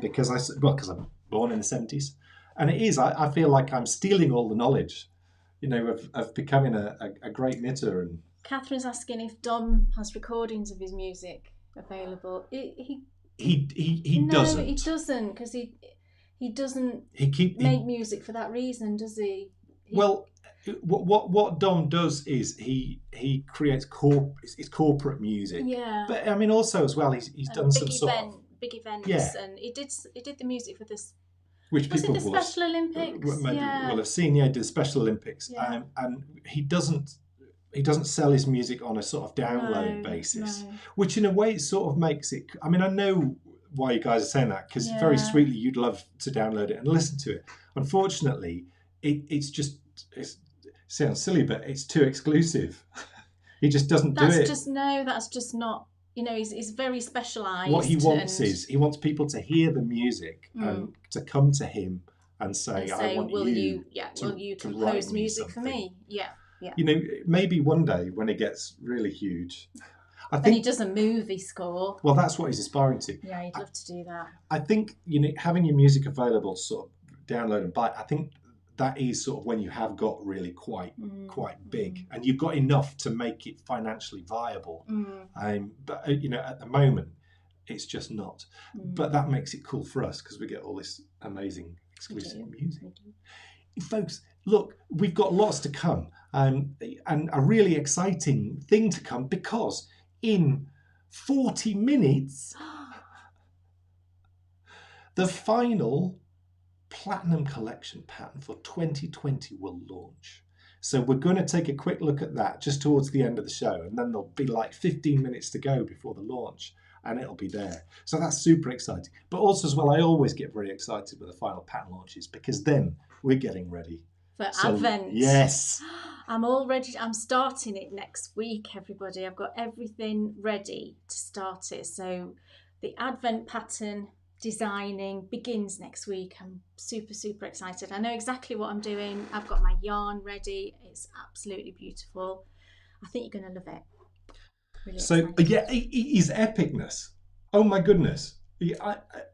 Because I'm born in the 70s, and it is. I feel like I'm stealing all the knowledge, of becoming a great knitter. And Catherine's asking if Dom has recordings of his music available. He doesn't. No, he doesn't, because he doesn't make music for that reason, does he? Well, what Dom does is he creates corporate music. Yeah. But I mean, also as well, he's done some big events, and he did the music for this. Which was people it the Special Olympics? Will have seen. Yeah, he did the Special Olympics, and he doesn't sell his music on a sort of download basis, which in a way sort of makes it. I mean, I know why you guys are saying that, because very sweetly you'd love to download it and listen to it. Unfortunately, it sounds silly, but it's too exclusive. He just doesn't do it. That's just not. He's very specialised. What he wants is he wants people to hear the music and to come to him and say, "I want will you compose music for me?" Yeah. Maybe one day when it gets really huge. Then he does a movie score. Well, that's what he's aspiring to. Yeah, he'd love to do that. I think having your music available to sort of download and buy. I think that is sort of when you have got really quite big, and you've got enough to make it financially viable. But at the moment, it's just not. But that makes it cool for us because we get all this amazing exclusive music. Folks, look, we've got lots to come, and a really exciting thing to come, because in 40 minutes, the final Platinum Collection pattern for 2020 will launch. So we're going to take a quick look at that just towards the end of the show, and then there'll be like 15 minutes to go before the launch. and it'll be there. So that's super exciting. But also as well, I always get very excited with the final pattern launches, because then we're getting ready. For Advent. Yes. I'm all ready. I'm starting it next week, everybody. I've got everything ready to start it. So the Advent pattern designing begins next week. I'm super, super excited. I know exactly what I'm doing. I've got my yarn ready. It's absolutely beautiful. I think you're going to love it. Really excited. Yeah, it is epicness. Oh my goodness.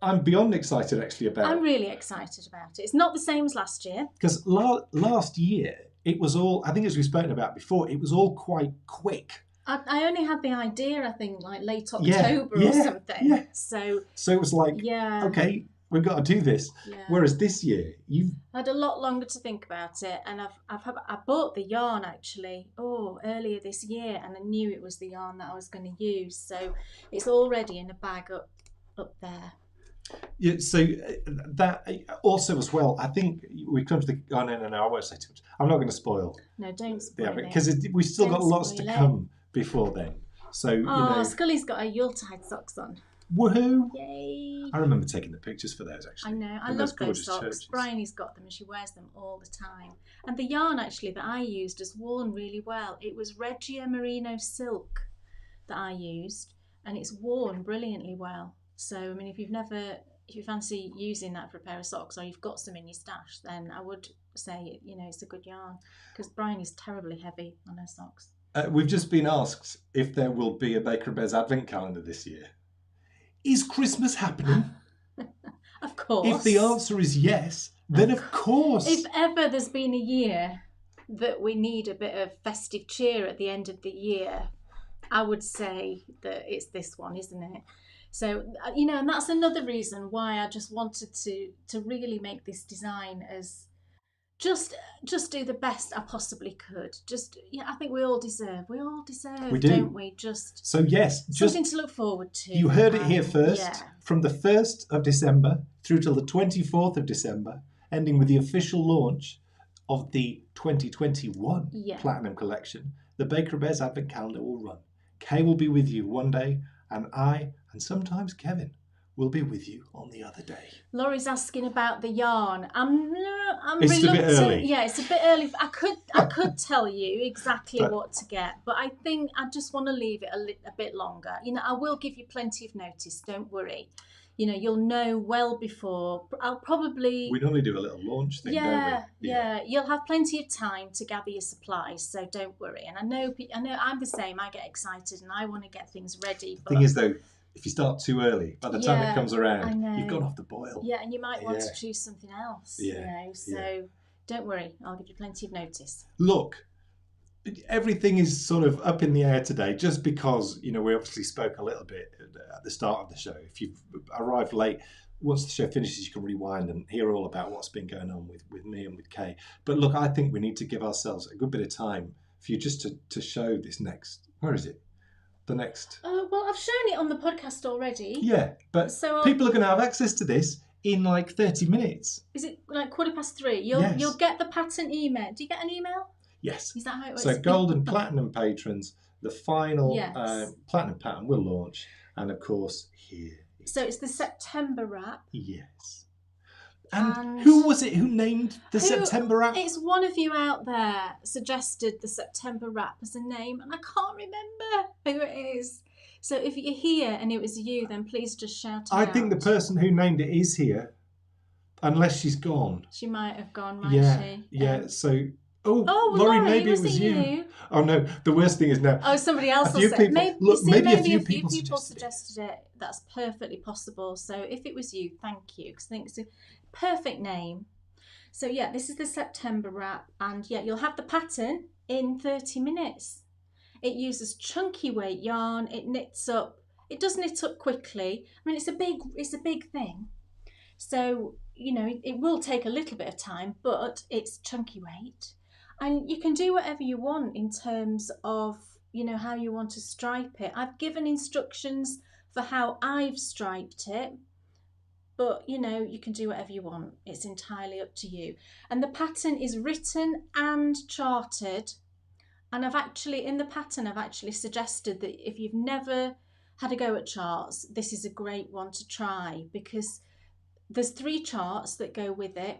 I'm beyond excited actually about it. I'm really excited about it. It's not the same as last year. Because last year, it was all, I think as we've spoken about before, it was all quite quick. I only had the idea, I think, like late October or something. Yeah. So it was like, okay, we've got to do this. Yeah. Whereas this year, you've had a lot longer to think about it, and I bought the yarn actually earlier this year, and I knew it was the yarn that I was going to use. So it's already in a bag up there. Yeah, so that also as well, I think we come to the. Oh no, I won't say too much. I'm not going to spoil. No, don't spoil it. Because we've still got lots to come before then. So Scully's got her Yuletide socks on. Woohoo! Yay! I remember taking the pictures for those actually. I know, I love those socks. Churches. Bryony's got them and she wears them all the time. And the yarn actually that I used has worn really well. It was Regia Merino silk that I used, and it's worn brilliantly well. So I mean, if you fancy using that for a pair of socks, or you've got some in your stash, then I would say it's a good yarn, because Bryony's terribly heavy on her socks. We've just been asked if there will be a Baker & Bears advent calendar this year. Is Christmas happening? Of course. If the answer is yes, then of course. If ever there's been a year that we need a bit of festive cheer at the end of the year, I would say that it's this one, isn't it? So, and that's another reason why I just wanted to really make this design as just do the best I possibly could. I think we all deserve, we do. Don't we? So yes, something to look forward to. You heard it here first, from the 1st of December through till the 24th of December, ending with the official launch of the 2021 Platinum Collection. The Baker & Bears Advent Calendar will run. Kay will be with you one day, and I, and sometimes Kevin, will be with you on the other day. Laurie's asking about the yarn. I'm it's reluctant. A bit early. Yeah, it's a bit early. I could tell you exactly what to get, but I think I just want to leave it a bit longer. I will give you plenty of notice. Don't worry. You'll know well before. I'll probably. We normally do a little launch thing, don't we? Yeah. You'll have plenty of time to gather your supplies, so don't worry. And I know I'm the same. I get excited and I want to get things ready. The thing is, though, if you start too early, by the time it comes around, you've gone off the boil. Yeah, and you might want to choose something else. So don't worry. I'll give you plenty of notice. Look, everything is sort of up in the air today, just because we obviously spoke a little bit at the start of the show. If you've arrived late, once the show finishes, you can rewind and hear all about what's been going on with me and with Kay. But look, I think we need to give ourselves a good bit of time for you just to show this next. Where is it? The next. Well, I've shown it on the podcast already. Yeah, but people are going to have access to this in like 30 minutes. Is it like 3:15? You'll get the pattern email. Do you get an email? Yes. Is that how it works? So gold and platinum patrons, the final platinum pattern will launch, and of course here. So it's the September wrap. Yes. And who was it who named the September wrap? It's one of you out there suggested the September wrap as a name, and I can't remember who it is. So if you're here and it was you, then please just shout out. I think the person who named it is here, unless she's gone. She might have gone, might she? Yeah, so... Laurie, maybe it was you. Oh no, the worst thing is now. Oh, somebody else will say. Maybe a few people suggested it. That's perfectly possible. So if it was you, thank you, because I think it's a perfect name. So this is the September wrap, and you'll have the pattern in 30 minutes. It uses chunky weight yarn. It knits up. It does knit up quickly. I mean, it's a big thing. So it will take a little bit of time, but it's chunky weight. And you can do whatever you want in terms of, how you want to stripe it. I've given instructions for how I've striped it, but, you can do whatever you want. It's entirely up to you. And the pattern is written and charted. And in the pattern, I've actually suggested that if you've never had a go at charts, this is a great one to try, because there's 3 charts that go with it,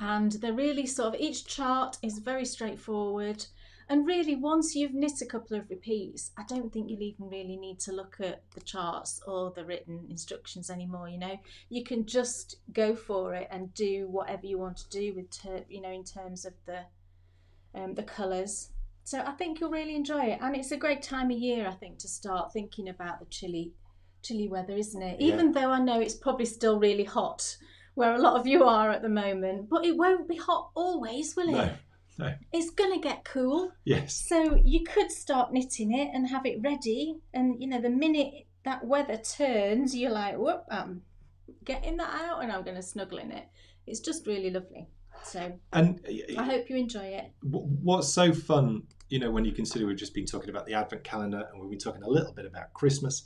and they're really sort of, each chart is very straightforward. And really, once you've knit a couple of repeats, I don't think you'll even really need to look at the charts or the written instructions anymore. You can just go for it and do whatever you want to do with, in terms of the colours. So I think you'll really enjoy it, and it's a great time of year, I think, to start thinking about the chilly weather, isn't it? Yeah. Even though I know it's probably still really hot where a lot of you are at the moment, but it won't be hot always, will it? No. It's going to get cool. Yes. So you could start knitting it and have it ready. And, the minute that weather turns, you're like, whoop, I'm getting that out and I'm going to snuggle in it. It's just really lovely. So and I hope you enjoy it. What's so fun, when you consider we've just been talking about the Advent calendar and we've been talking a little bit about Christmas.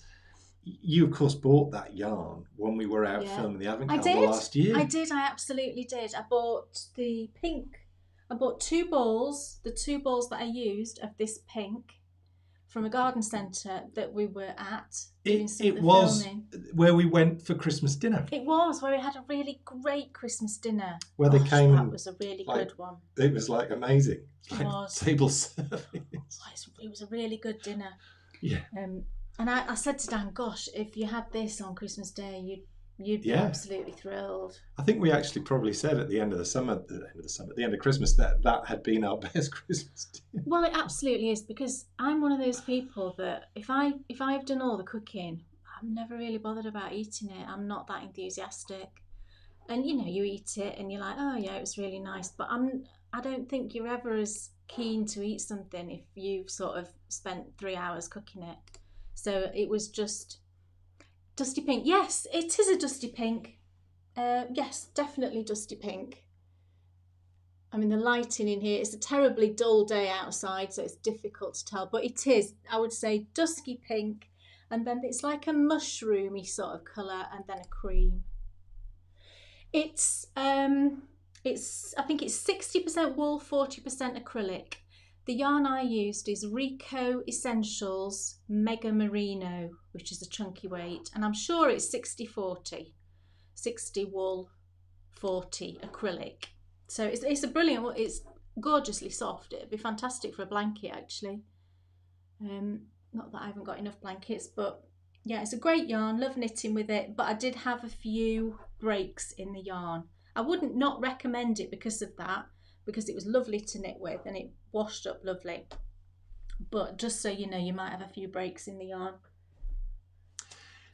You, of course, bought that yarn when we were out filming the Advent calendar last year. I did. I absolutely did. I bought the pink. I bought 2 balls, the 2 balls that I used of this pink from a garden centre that we were at doing some of the filming. Where we went for Christmas dinner. It was, where we had a really great Christmas dinner. Where they came that was a really good one. It was amazing. It was. Table service. It was a really good dinner. Yeah. And I said to Dan, gosh, if you had this on Christmas Day, you'd be absolutely thrilled. I think we actually probably said at the end of Christmas that had been our best Christmas dinner. Well, it absolutely is, because I'm one of those people that if I've done all the cooking, I'm never really bothered about eating it. I'm not that enthusiastic. And you eat it and you're like, oh yeah, it was really nice. But I don't think you're ever as keen to eat something if you've sort of spent 3 hours cooking it. So it was just dusty pink. Yes, it is a dusty pink. Yes, definitely dusty pink. I mean, the lighting in here, it's a terribly dull day outside, so it's difficult to tell. But it is, I would say, dusky pink. And then it's like a mushroomy sort of colour, and then a cream. It's I think it's 60% wool, 40% acrylic. The yarn I used is Rico Essentials Mega Merino, which is a chunky weight, and I'm sure it's 60-40, 60 wool, 40 acrylic. So it's a brilliant, it's gorgeously soft. It'd be fantastic for a blanket, actually. Not that I haven't got enough blankets, but yeah, it's a great yarn. Love knitting with it, but I did have a few breaks in the yarn. I wouldn't not recommend it because of that, because it was lovely to knit with and it washed up lovely. But just so you know, you might have a few breaks in the yarn.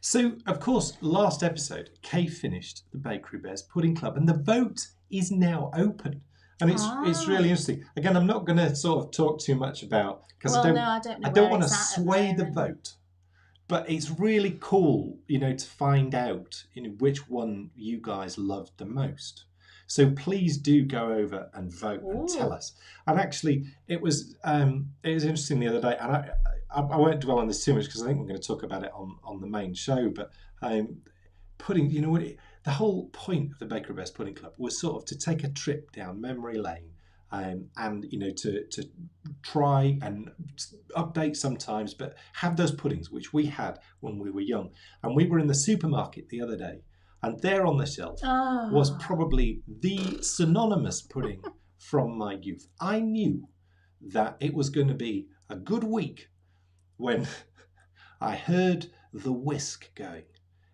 So, of course, last episode, Kay finished the Bakery Bears Pudding Club, and the vote is now open. And it's really interesting. Again, I'm not going to sort of talk too much about, because I don't want to sway the vote. But it's really cool, to find out, which one you guys loved the most. So please do go over and vote and tell us. And actually, it was interesting the other day, and I won't dwell on this too much because I think we're going to talk about it on the main show. But pudding, the whole point of the Bakery Bears Pudding Club was sort of to take a trip down memory lane. And to try and update sometimes, but have those puddings which we had when we were young. And we were in the supermarket the other day, and there on the shelf was probably the synonymous pudding from my youth. I knew that it was going to be a good week when I heard the whisk going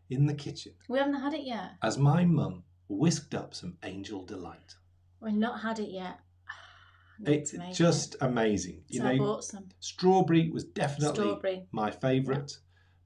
in the kitchen. We haven't had it yet. As my mum whisked up some Angel Delight. We've not had it yet. It's just amazing. So I bought some. Strawberry was definitely my favourite. Yeah.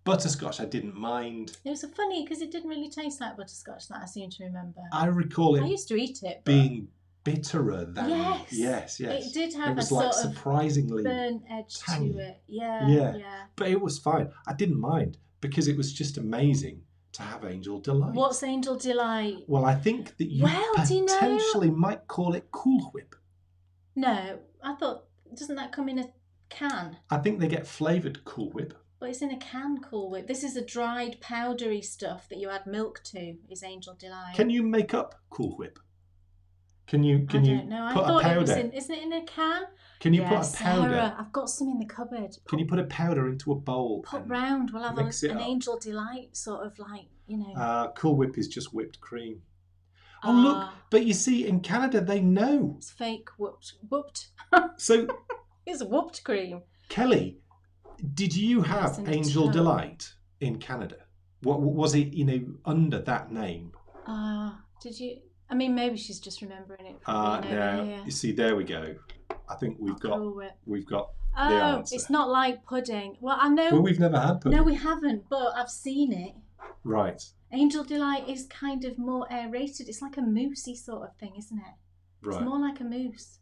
Butterscotch I didn't mind. It was funny because it didn't really taste like butterscotch, that I seem to remember. I recall it. I used to eat it. Being bitterer than. Yes. It did have a sort of surprisingly burnt edge tangy. to it. Yeah. But it was fine. I didn't mind because it was just amazing to have Angel Delight. What's Angel Delight? Well, I think that you potentially might call it Cool Whip. No, I thought, doesn't that come in a can? I think they get flavoured Cool Whip. But it's in a can, Cool Whip. This is a dried powdery stuff that you add milk to, is Angel Delight. Can you make up Cool Whip? Can you I don't know. put I thought a powder? It was isn't it in a can? Can you put a powder? Sarah, I've got some in the cupboard. Can you put a powder into a bowl? Put round. We'll have an Angel Delight sort of like, Cool Whip is just whipped cream. Oh, look. But you see, in Canada, they know. It's fake whooped. So it's whooped cream. Kelly, did you have Angel Delight in Canada? What was it, under that name? Did you? I mean, maybe she's just remembering it. No. You see, there we go. I think we've got the answer. It's not like pudding. Well, I know. Well, we've never had pudding. No, we haven't, but I've seen it. Right. Angel Delight is kind of more aerated. It's like a moussey sort of thing, isn't it? Right. It's more like a mousse,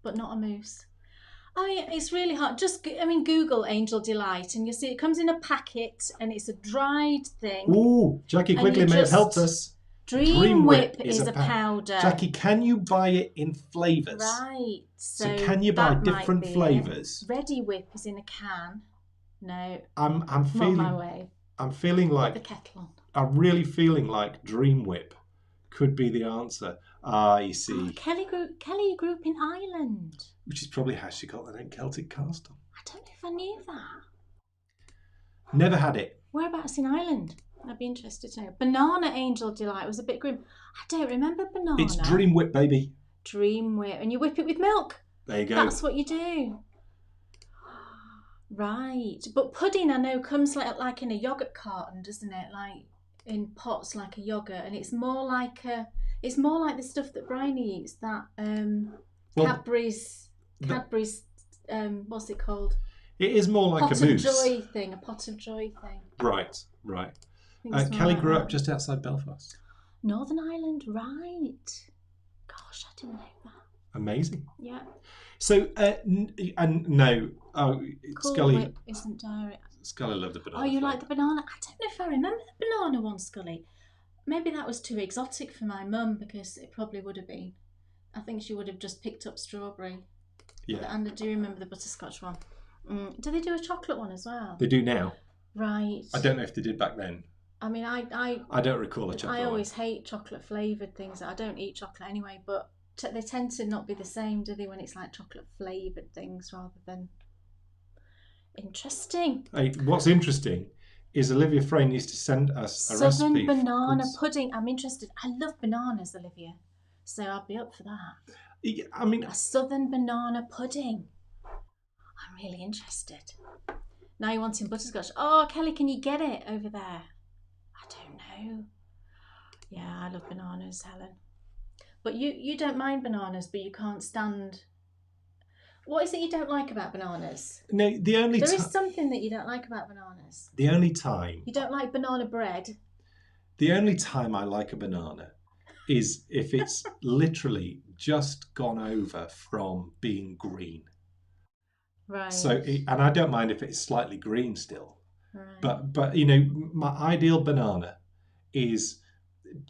but not a mousse. I mean, it's really hard. Google Angel Delight and you'll see it comes in a packet and it's a dried thing. Ooh, Jackie Quigley may have helped us. Dream Whip is a powder. Jackie, can you buy it in flavours? Right. So can you buy different flavours? Ready Whip is in a can. No. I'm feeling my way. I'm feeling like the kettle on. I'm really feeling like Dream Whip could be the answer. You see. Kelly grew up in Ireland. Which is probably how she got the name Celtic Castle. I don't know if I knew that. Never had it. Whereabouts in Ireland? I'd be interested to know. Banana Angel Delight was a bit grim. I don't remember banana. It's Dream Whip, baby. Dream Whip. And you whip it with milk. There you go. That's what you do. Right. But pudding, I know, comes like in a yoghurt carton, doesn't it? Like in pots like a yoghurt. And it's more like the stuff that Bryony eats, that Cadbury's, what's it called? It is more like a mousse. A pot of joy thing. Right. Kelly grew up just outside Belfast. Northern Ireland, right. Gosh, I didn't know that. Amazing. Yeah. So, no. Oh, cool Scully. Whip isn't dairy. Scully loved the banana. Oh, you like the banana? I don't know if I remember the banana one, Scully. Maybe that was too exotic for my mum because it probably would have been. I think she would have just picked up strawberry. Yeah. And I do remember the butterscotch one. Do they do a chocolate one as well? They do now. Right. I don't know if they did back then. I mean, I don't recall a chocolate one. I always hate chocolate flavoured things. I don't eat chocolate anyway, but they tend to not be the same, do they, when it's like chocolate flavoured things rather than... Interesting. Hey, what's interesting is Olivia Frey needs to send us a recipe. Southern banana pudding. I'm interested. I love bananas, Olivia. So I'll be up for that. Yeah, I mean... A southern banana pudding. I'm really interested. Now you're wanting butterscotch. Oh, Kelly, can you get it over there? I don't know. Yeah, I love bananas, Helen. But you don't mind bananas, but you can't stand... What is it you don't like about bananas? No, there is something that you don't like about bananas. The only time... You don't like banana bread? The only time I like a banana is if it's literally just gone over from being green. Right. So, and I don't mind if it's slightly green still. Right. But my ideal banana is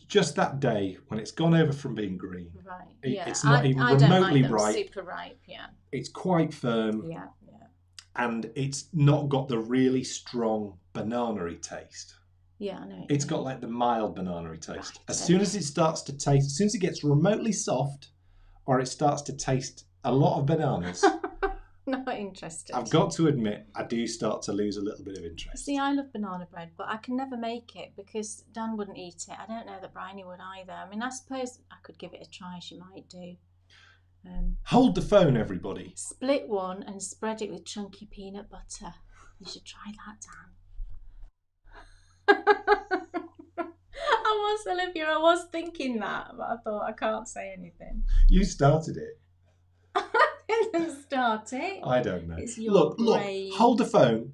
just that day when it's gone over from being green. Right. It's not even remotely ripe. Super ripe. Yeah. It's quite firm. Yeah. And it's not got the really strong banana-y taste. Yeah, I know. It's got like the mild banana-y taste. Right, as soon as it gets remotely soft, or it starts to taste a lot of bananas. Not interested. I've got to admit, I do start to lose a little bit of interest. See, I love banana bread, but I can never make it because Dan wouldn't eat it. I don't know that Bryony would either. I mean, I suppose I could give it a try. She might do. Hold the phone, everybody. Split one and spread it with chunky peanut butter. You should try that, Dan. Olivia, I was thinking that, but I thought I can't say anything. You started it. I didn't start it. I don't know. It's your look, hold the phone.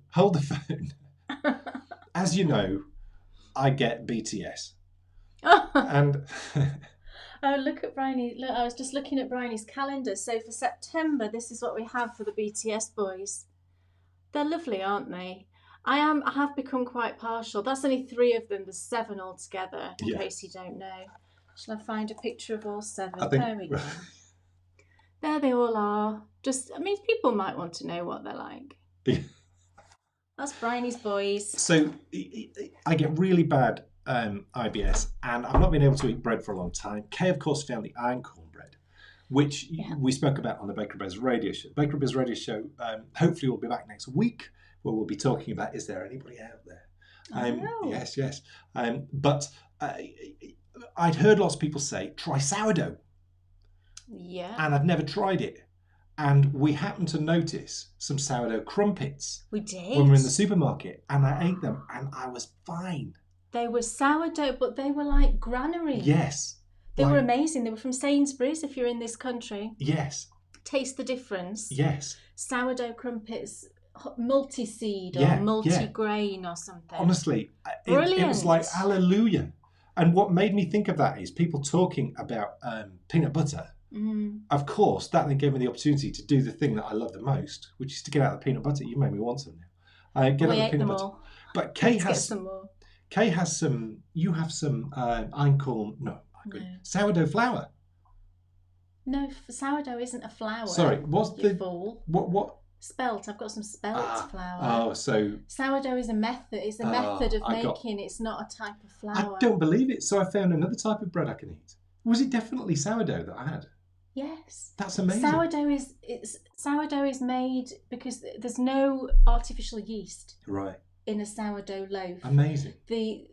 As you know, I get BTS. And oh, look at Bryony. Look, I was just looking at Bryony's calendar. So for September, this is what we have for the BTS boys. They're lovely, aren't they? I have become quite partial. That's only 3 of them. There's 7 altogether, in case you don't know. Shall I find a picture of all 7? There we go. There they all are. People might want to know what they're like. That's Bryony's boys. So I get really bad IBS, and I've not been able to eat bread for a long time. Kay, of course, found the iron corn bread. which we spoke about on the Baker Biz Radio Show. Baker Biz Radio Show, hopefully we'll be back next week, where we'll be talking about, is there anybody out there? Yes. But I'd heard lots of people say, try sourdough. Yeah. And I'd never tried it. And we happened to notice some sourdough crumpets. We did. When we were in the supermarket. And I ate them and I was fine. They were sourdough, but they were like granary. Yes. They were amazing. They were from Sainsbury's, if you're in this country. Yes. Taste the difference. Yes. Sourdough crumpets, multi-seed or multi-grain or something. Honestly, it was like hallelujah. And what made me think of that is people talking about peanut butter. Of course, that then gave me the opportunity to do the thing that I love the most, which is to get out the peanut butter. You made me want some now. Get out the peanut butter. All. But Kay has some more. Kay has some. You have some einkorn. No, sourdough flour. No, sourdough isn't a flour. Sorry, what's the fool? What? Spelt. I've got some spelt flour. Oh, so sourdough is a method. It's a method of making. It's not a type of flour. I don't believe it. So I found another type of bread I can eat. Was it definitely sourdough that I had? Yes. That's amazing. Sourdough is made because there's no artificial yeast. Right. In a sourdough loaf. Amazing. The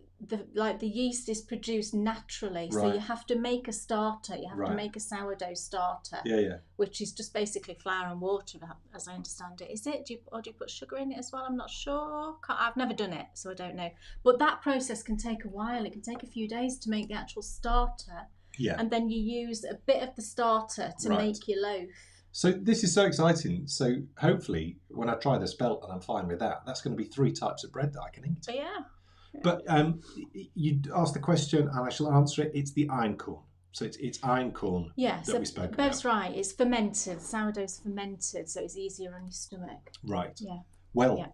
yeast is produced naturally, so you have to make a starter. You have to make a sourdough starter. Yeah. Which is just basically flour and water, as I understand it. Is it? Do you put sugar in it as well? I'm not sure. I've never done it, so I don't know. But that process can take a while. It can take a few days to make the actual starter. Yeah. And then you use a bit of the starter to make your loaf. So this is so exciting. So hopefully when I try the spelt and I'm fine with that, that's going to be 3 types of bread that I can eat. Yeah. But you asked the question and I shall answer it. It's the einkorn. So it's einkorn that we spoke about. Bev's right. It's fermented. Sourdough's fermented, so it's easier on your stomach. Right. Yeah. Well,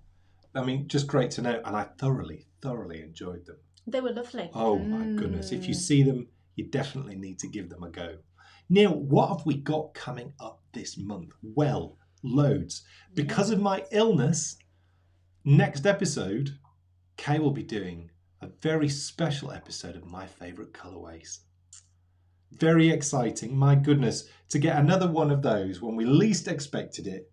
I mean, just great to know. And I thoroughly enjoyed them. They were lovely. Oh, my goodness. If you see them, you definitely need to give them a go. Now, what have we got coming up this month? Well, loads. Because of my illness, next episode, Kay will be doing a very special episode of My Favourite Colourways. Very exciting. My goodness, to get another one of those when we least expected it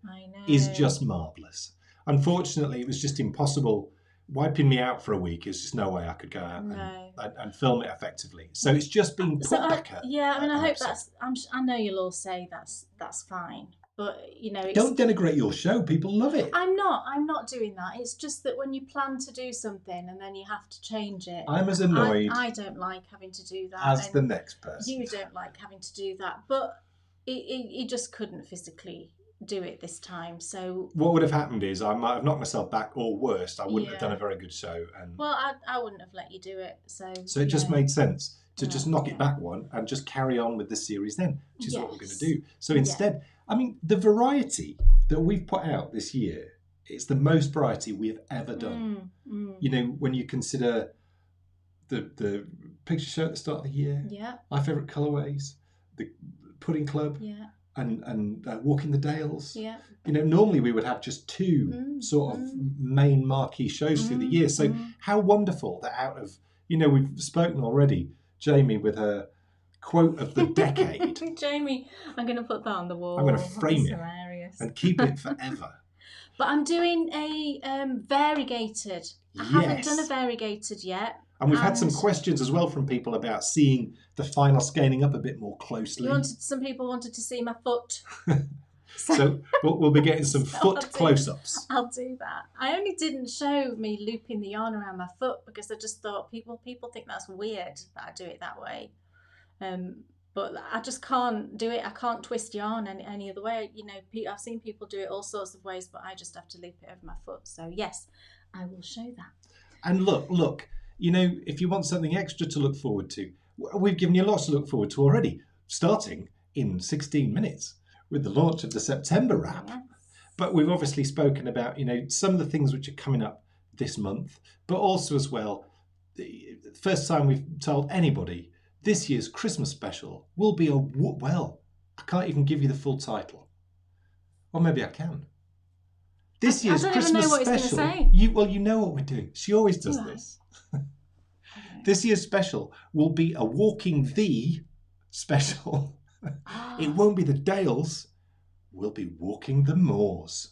is just marvellous. Unfortunately, it was just impossible. Wiping me out for a week, there's just no way I could go out and film it effectively. So it's just been put back at. Yeah, I mean, I hope that's. I know you'll all say that's fine, but don't denigrate your show. People love it. I'm not doing that. It's just that when you plan to do something and then you have to change it. I'm as annoyed. I don't like having to do that. As the next person. You don't like having to do that, but you just couldn't physically do it this time. So what would have happened is I might have knocked myself back, or worse, I wouldn't have done a very good show. And well, I wouldn't have let you do it. So it just made sense to just knock it back one and just carry on with the series then, which is what we're going to do. So instead, I mean, the variety that we've put out this year, it's the most variety we have ever done. When you consider the picture show at the start of the year, My Favourite Colourways, the Pudding Club, and Walking the Dales. Yeah. Normally we would have just 2 sort of main marquee shows through the year. So how wonderful that out of, we've spoken already, Jamie with her quote of the decade. Jamie, I'm going to put that on the wall. I'm going to frame it and keep it forever. But I'm doing a variegated. I haven't done a variegated yet. And we've had some questions as well from people about seeing the final scaling up a bit more closely. Some people wanted to see my foot. So we'll be getting some foot close-ups. I'll do that. I only didn't show me looping the yarn around my foot because I just thought people think that's weird that I do it that way. But I just can't do it. I can't twist yarn any other way. I've seen people do it all sorts of ways, but I just have to loop it over my foot. So yes, I will show that. And look, if you want something extra to look forward to, we've given you lots to look forward to already, starting in 16 minutes with the launch of the September wrap. Yes. But we've obviously spoken about, some of the things which are coming up this month, but also as well, the first time we've told anybody this year's Christmas special will be I can't even give you the full title. Or maybe I can. This year's Christmas special. You know what we're doing. She always does this. This year's special will be a Walking the special. It won't be the Dales. We'll be walking the moors.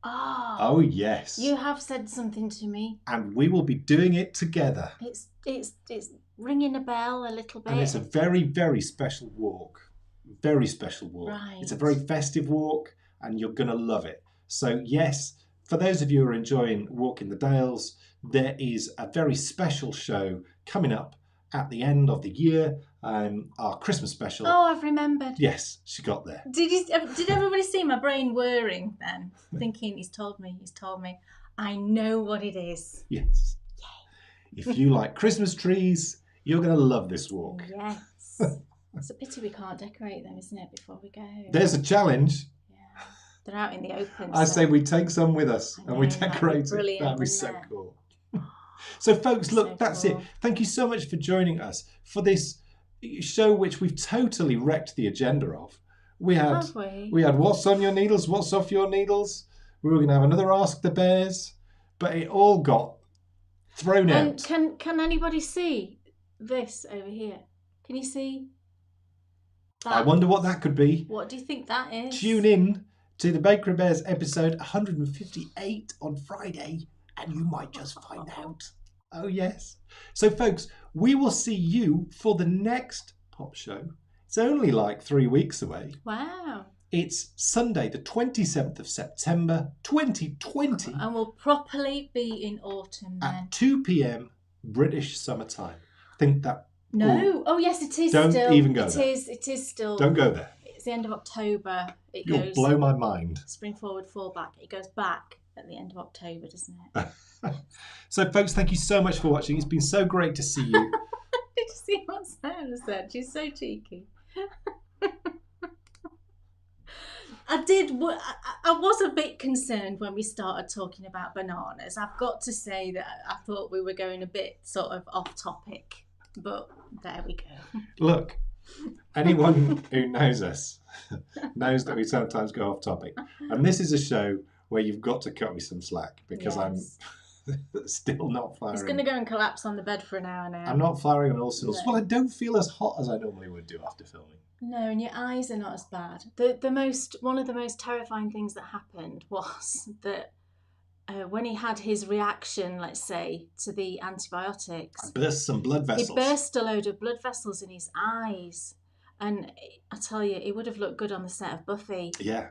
Oh, yes. You have said something to me. And we will be doing it together. It's ringing a bell a little bit. And it's a very, very special walk. Very special walk. Right. It's a very festive walk and you're going to love it. So yes, for those of you who are enjoying Walking the Dales, there is a very special show coming up at the end of the year, our Christmas special. Oh, I've remembered. Yes, she got there. Did everybody see my brain whirring then? Thinking, he's told me. I know what it is. Yes. Yay. If you like Christmas trees, you're going to love this walk. Yes. It's a pity we can't decorate them, isn't it, before we go? There's a challenge. Yeah. They're out in the open. I say we take some with us and we decorate it. That'd be so cool. So folks, look, that's it. Thank you so much for joining us for this show which we've totally wrecked the agenda of. We had what's on your needles, what's off your needles. We were going to have another Ask the Bears, but it all got thrown out. Can anybody see this over here? Can you see that? I wonder what that could be. What do you think that is? Tune in to the Bakery Bears episode 158 on Friday and you might just find out. Oh yes. So folks, we will see you for the next Pop show. It's only like 3 weeks away. Wow. It's Sunday, the 27th of September, 2020. And we'll properly be in autumn then. At 2 p.m. British summertime. I think that... No. Oh, yes, it is don't still. Even go there. It is still. Don't go there. It's the end of October. You'll blow my mind. Spring forward, fall back. It goes back at the end of October, doesn't it? So, folks, thank you so much for watching. It's been so great to see you. Did you see what Sarah said? She's so cheeky. I was a bit concerned when we started talking about bananas. I've got to say that I thought we were going a bit sort of off topic, but there we go. Look, anyone who knows us knows that we sometimes go off topic. And this is a show where you've got to cut me some slack because I'm still not firing. He's going to go and collapse on the bed for an hour now. I'm not firing on all cylinders. No. Well, I don't feel as hot as I normally would do after filming. No, and your eyes are not as bad. One of the most terrifying things that happened was that when he had his reaction, let's say, to the antibiotics, I burst some blood vessels. He burst a load of blood vessels in his eyes, and I tell you, it would have looked good on the set of Buffy. Yeah,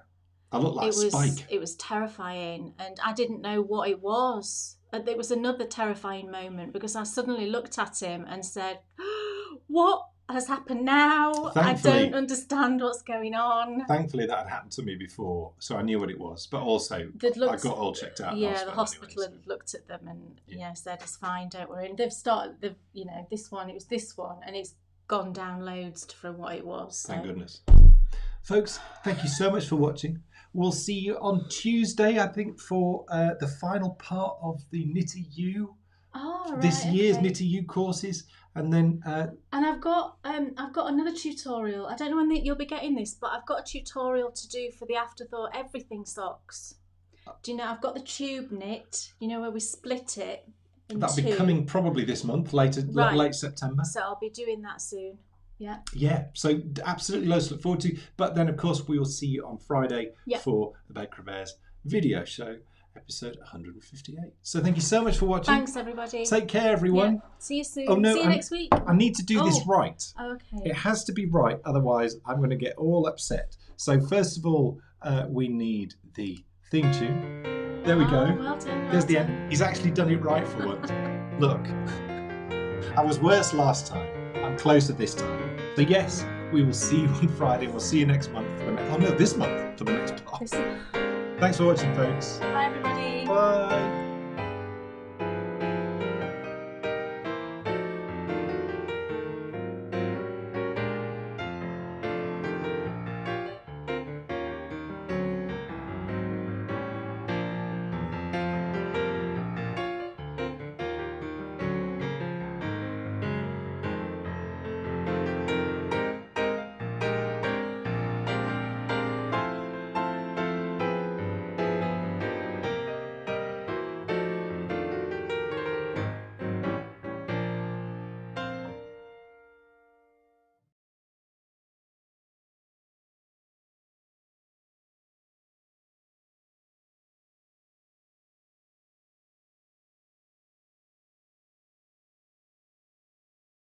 I looked like Spike. It was terrifying, and I didn't know what it was. There was another terrifying moment because I suddenly looked at him and said, "What has happened now? Thankfully, I don't understand what's going on." Thankfully, that had happened to me before, so I knew what it was. But also, I got all checked out. Yeah, the hospital had looked at them and said it's fine, don't worry. And they've started, this one. It was this one, and it's gone down loads from what it was. So. Thank goodness, folks. Thank you so much for watching. We'll see you on Tuesday, I think, for the final part of the Knitty U. Oh, right, this year's Knitty U courses. And then, and I've got another tutorial. I don't know when you'll be getting this, but I've got a tutorial to do for the Afterthought Everything socks. Do you know? I've got the tube knit. You know where we split it. That'll be coming probably this month, late September. So I'll be doing that soon. Yeah. Yeah. So absolutely loads to look forward to. But then, of course, we will see you on Friday for the Bakery Bears video show. Episode 158. So thank you so much for watching. Thanks, everybody. Take care, everyone. Yeah. See you soon. Oh, no, see you next week. I need to do this right. Okay. It has to be right, otherwise I'm going to get all upset. So first of all, we need the theme tune. There we go. Well done. There's the end. He's actually done it right for once. Look, I was worse last time. I'm closer this time. So yes, we will see you on Friday. We'll see you next month. This month for the next part. Thanks for watching, folks. Bye, everybody. Bye.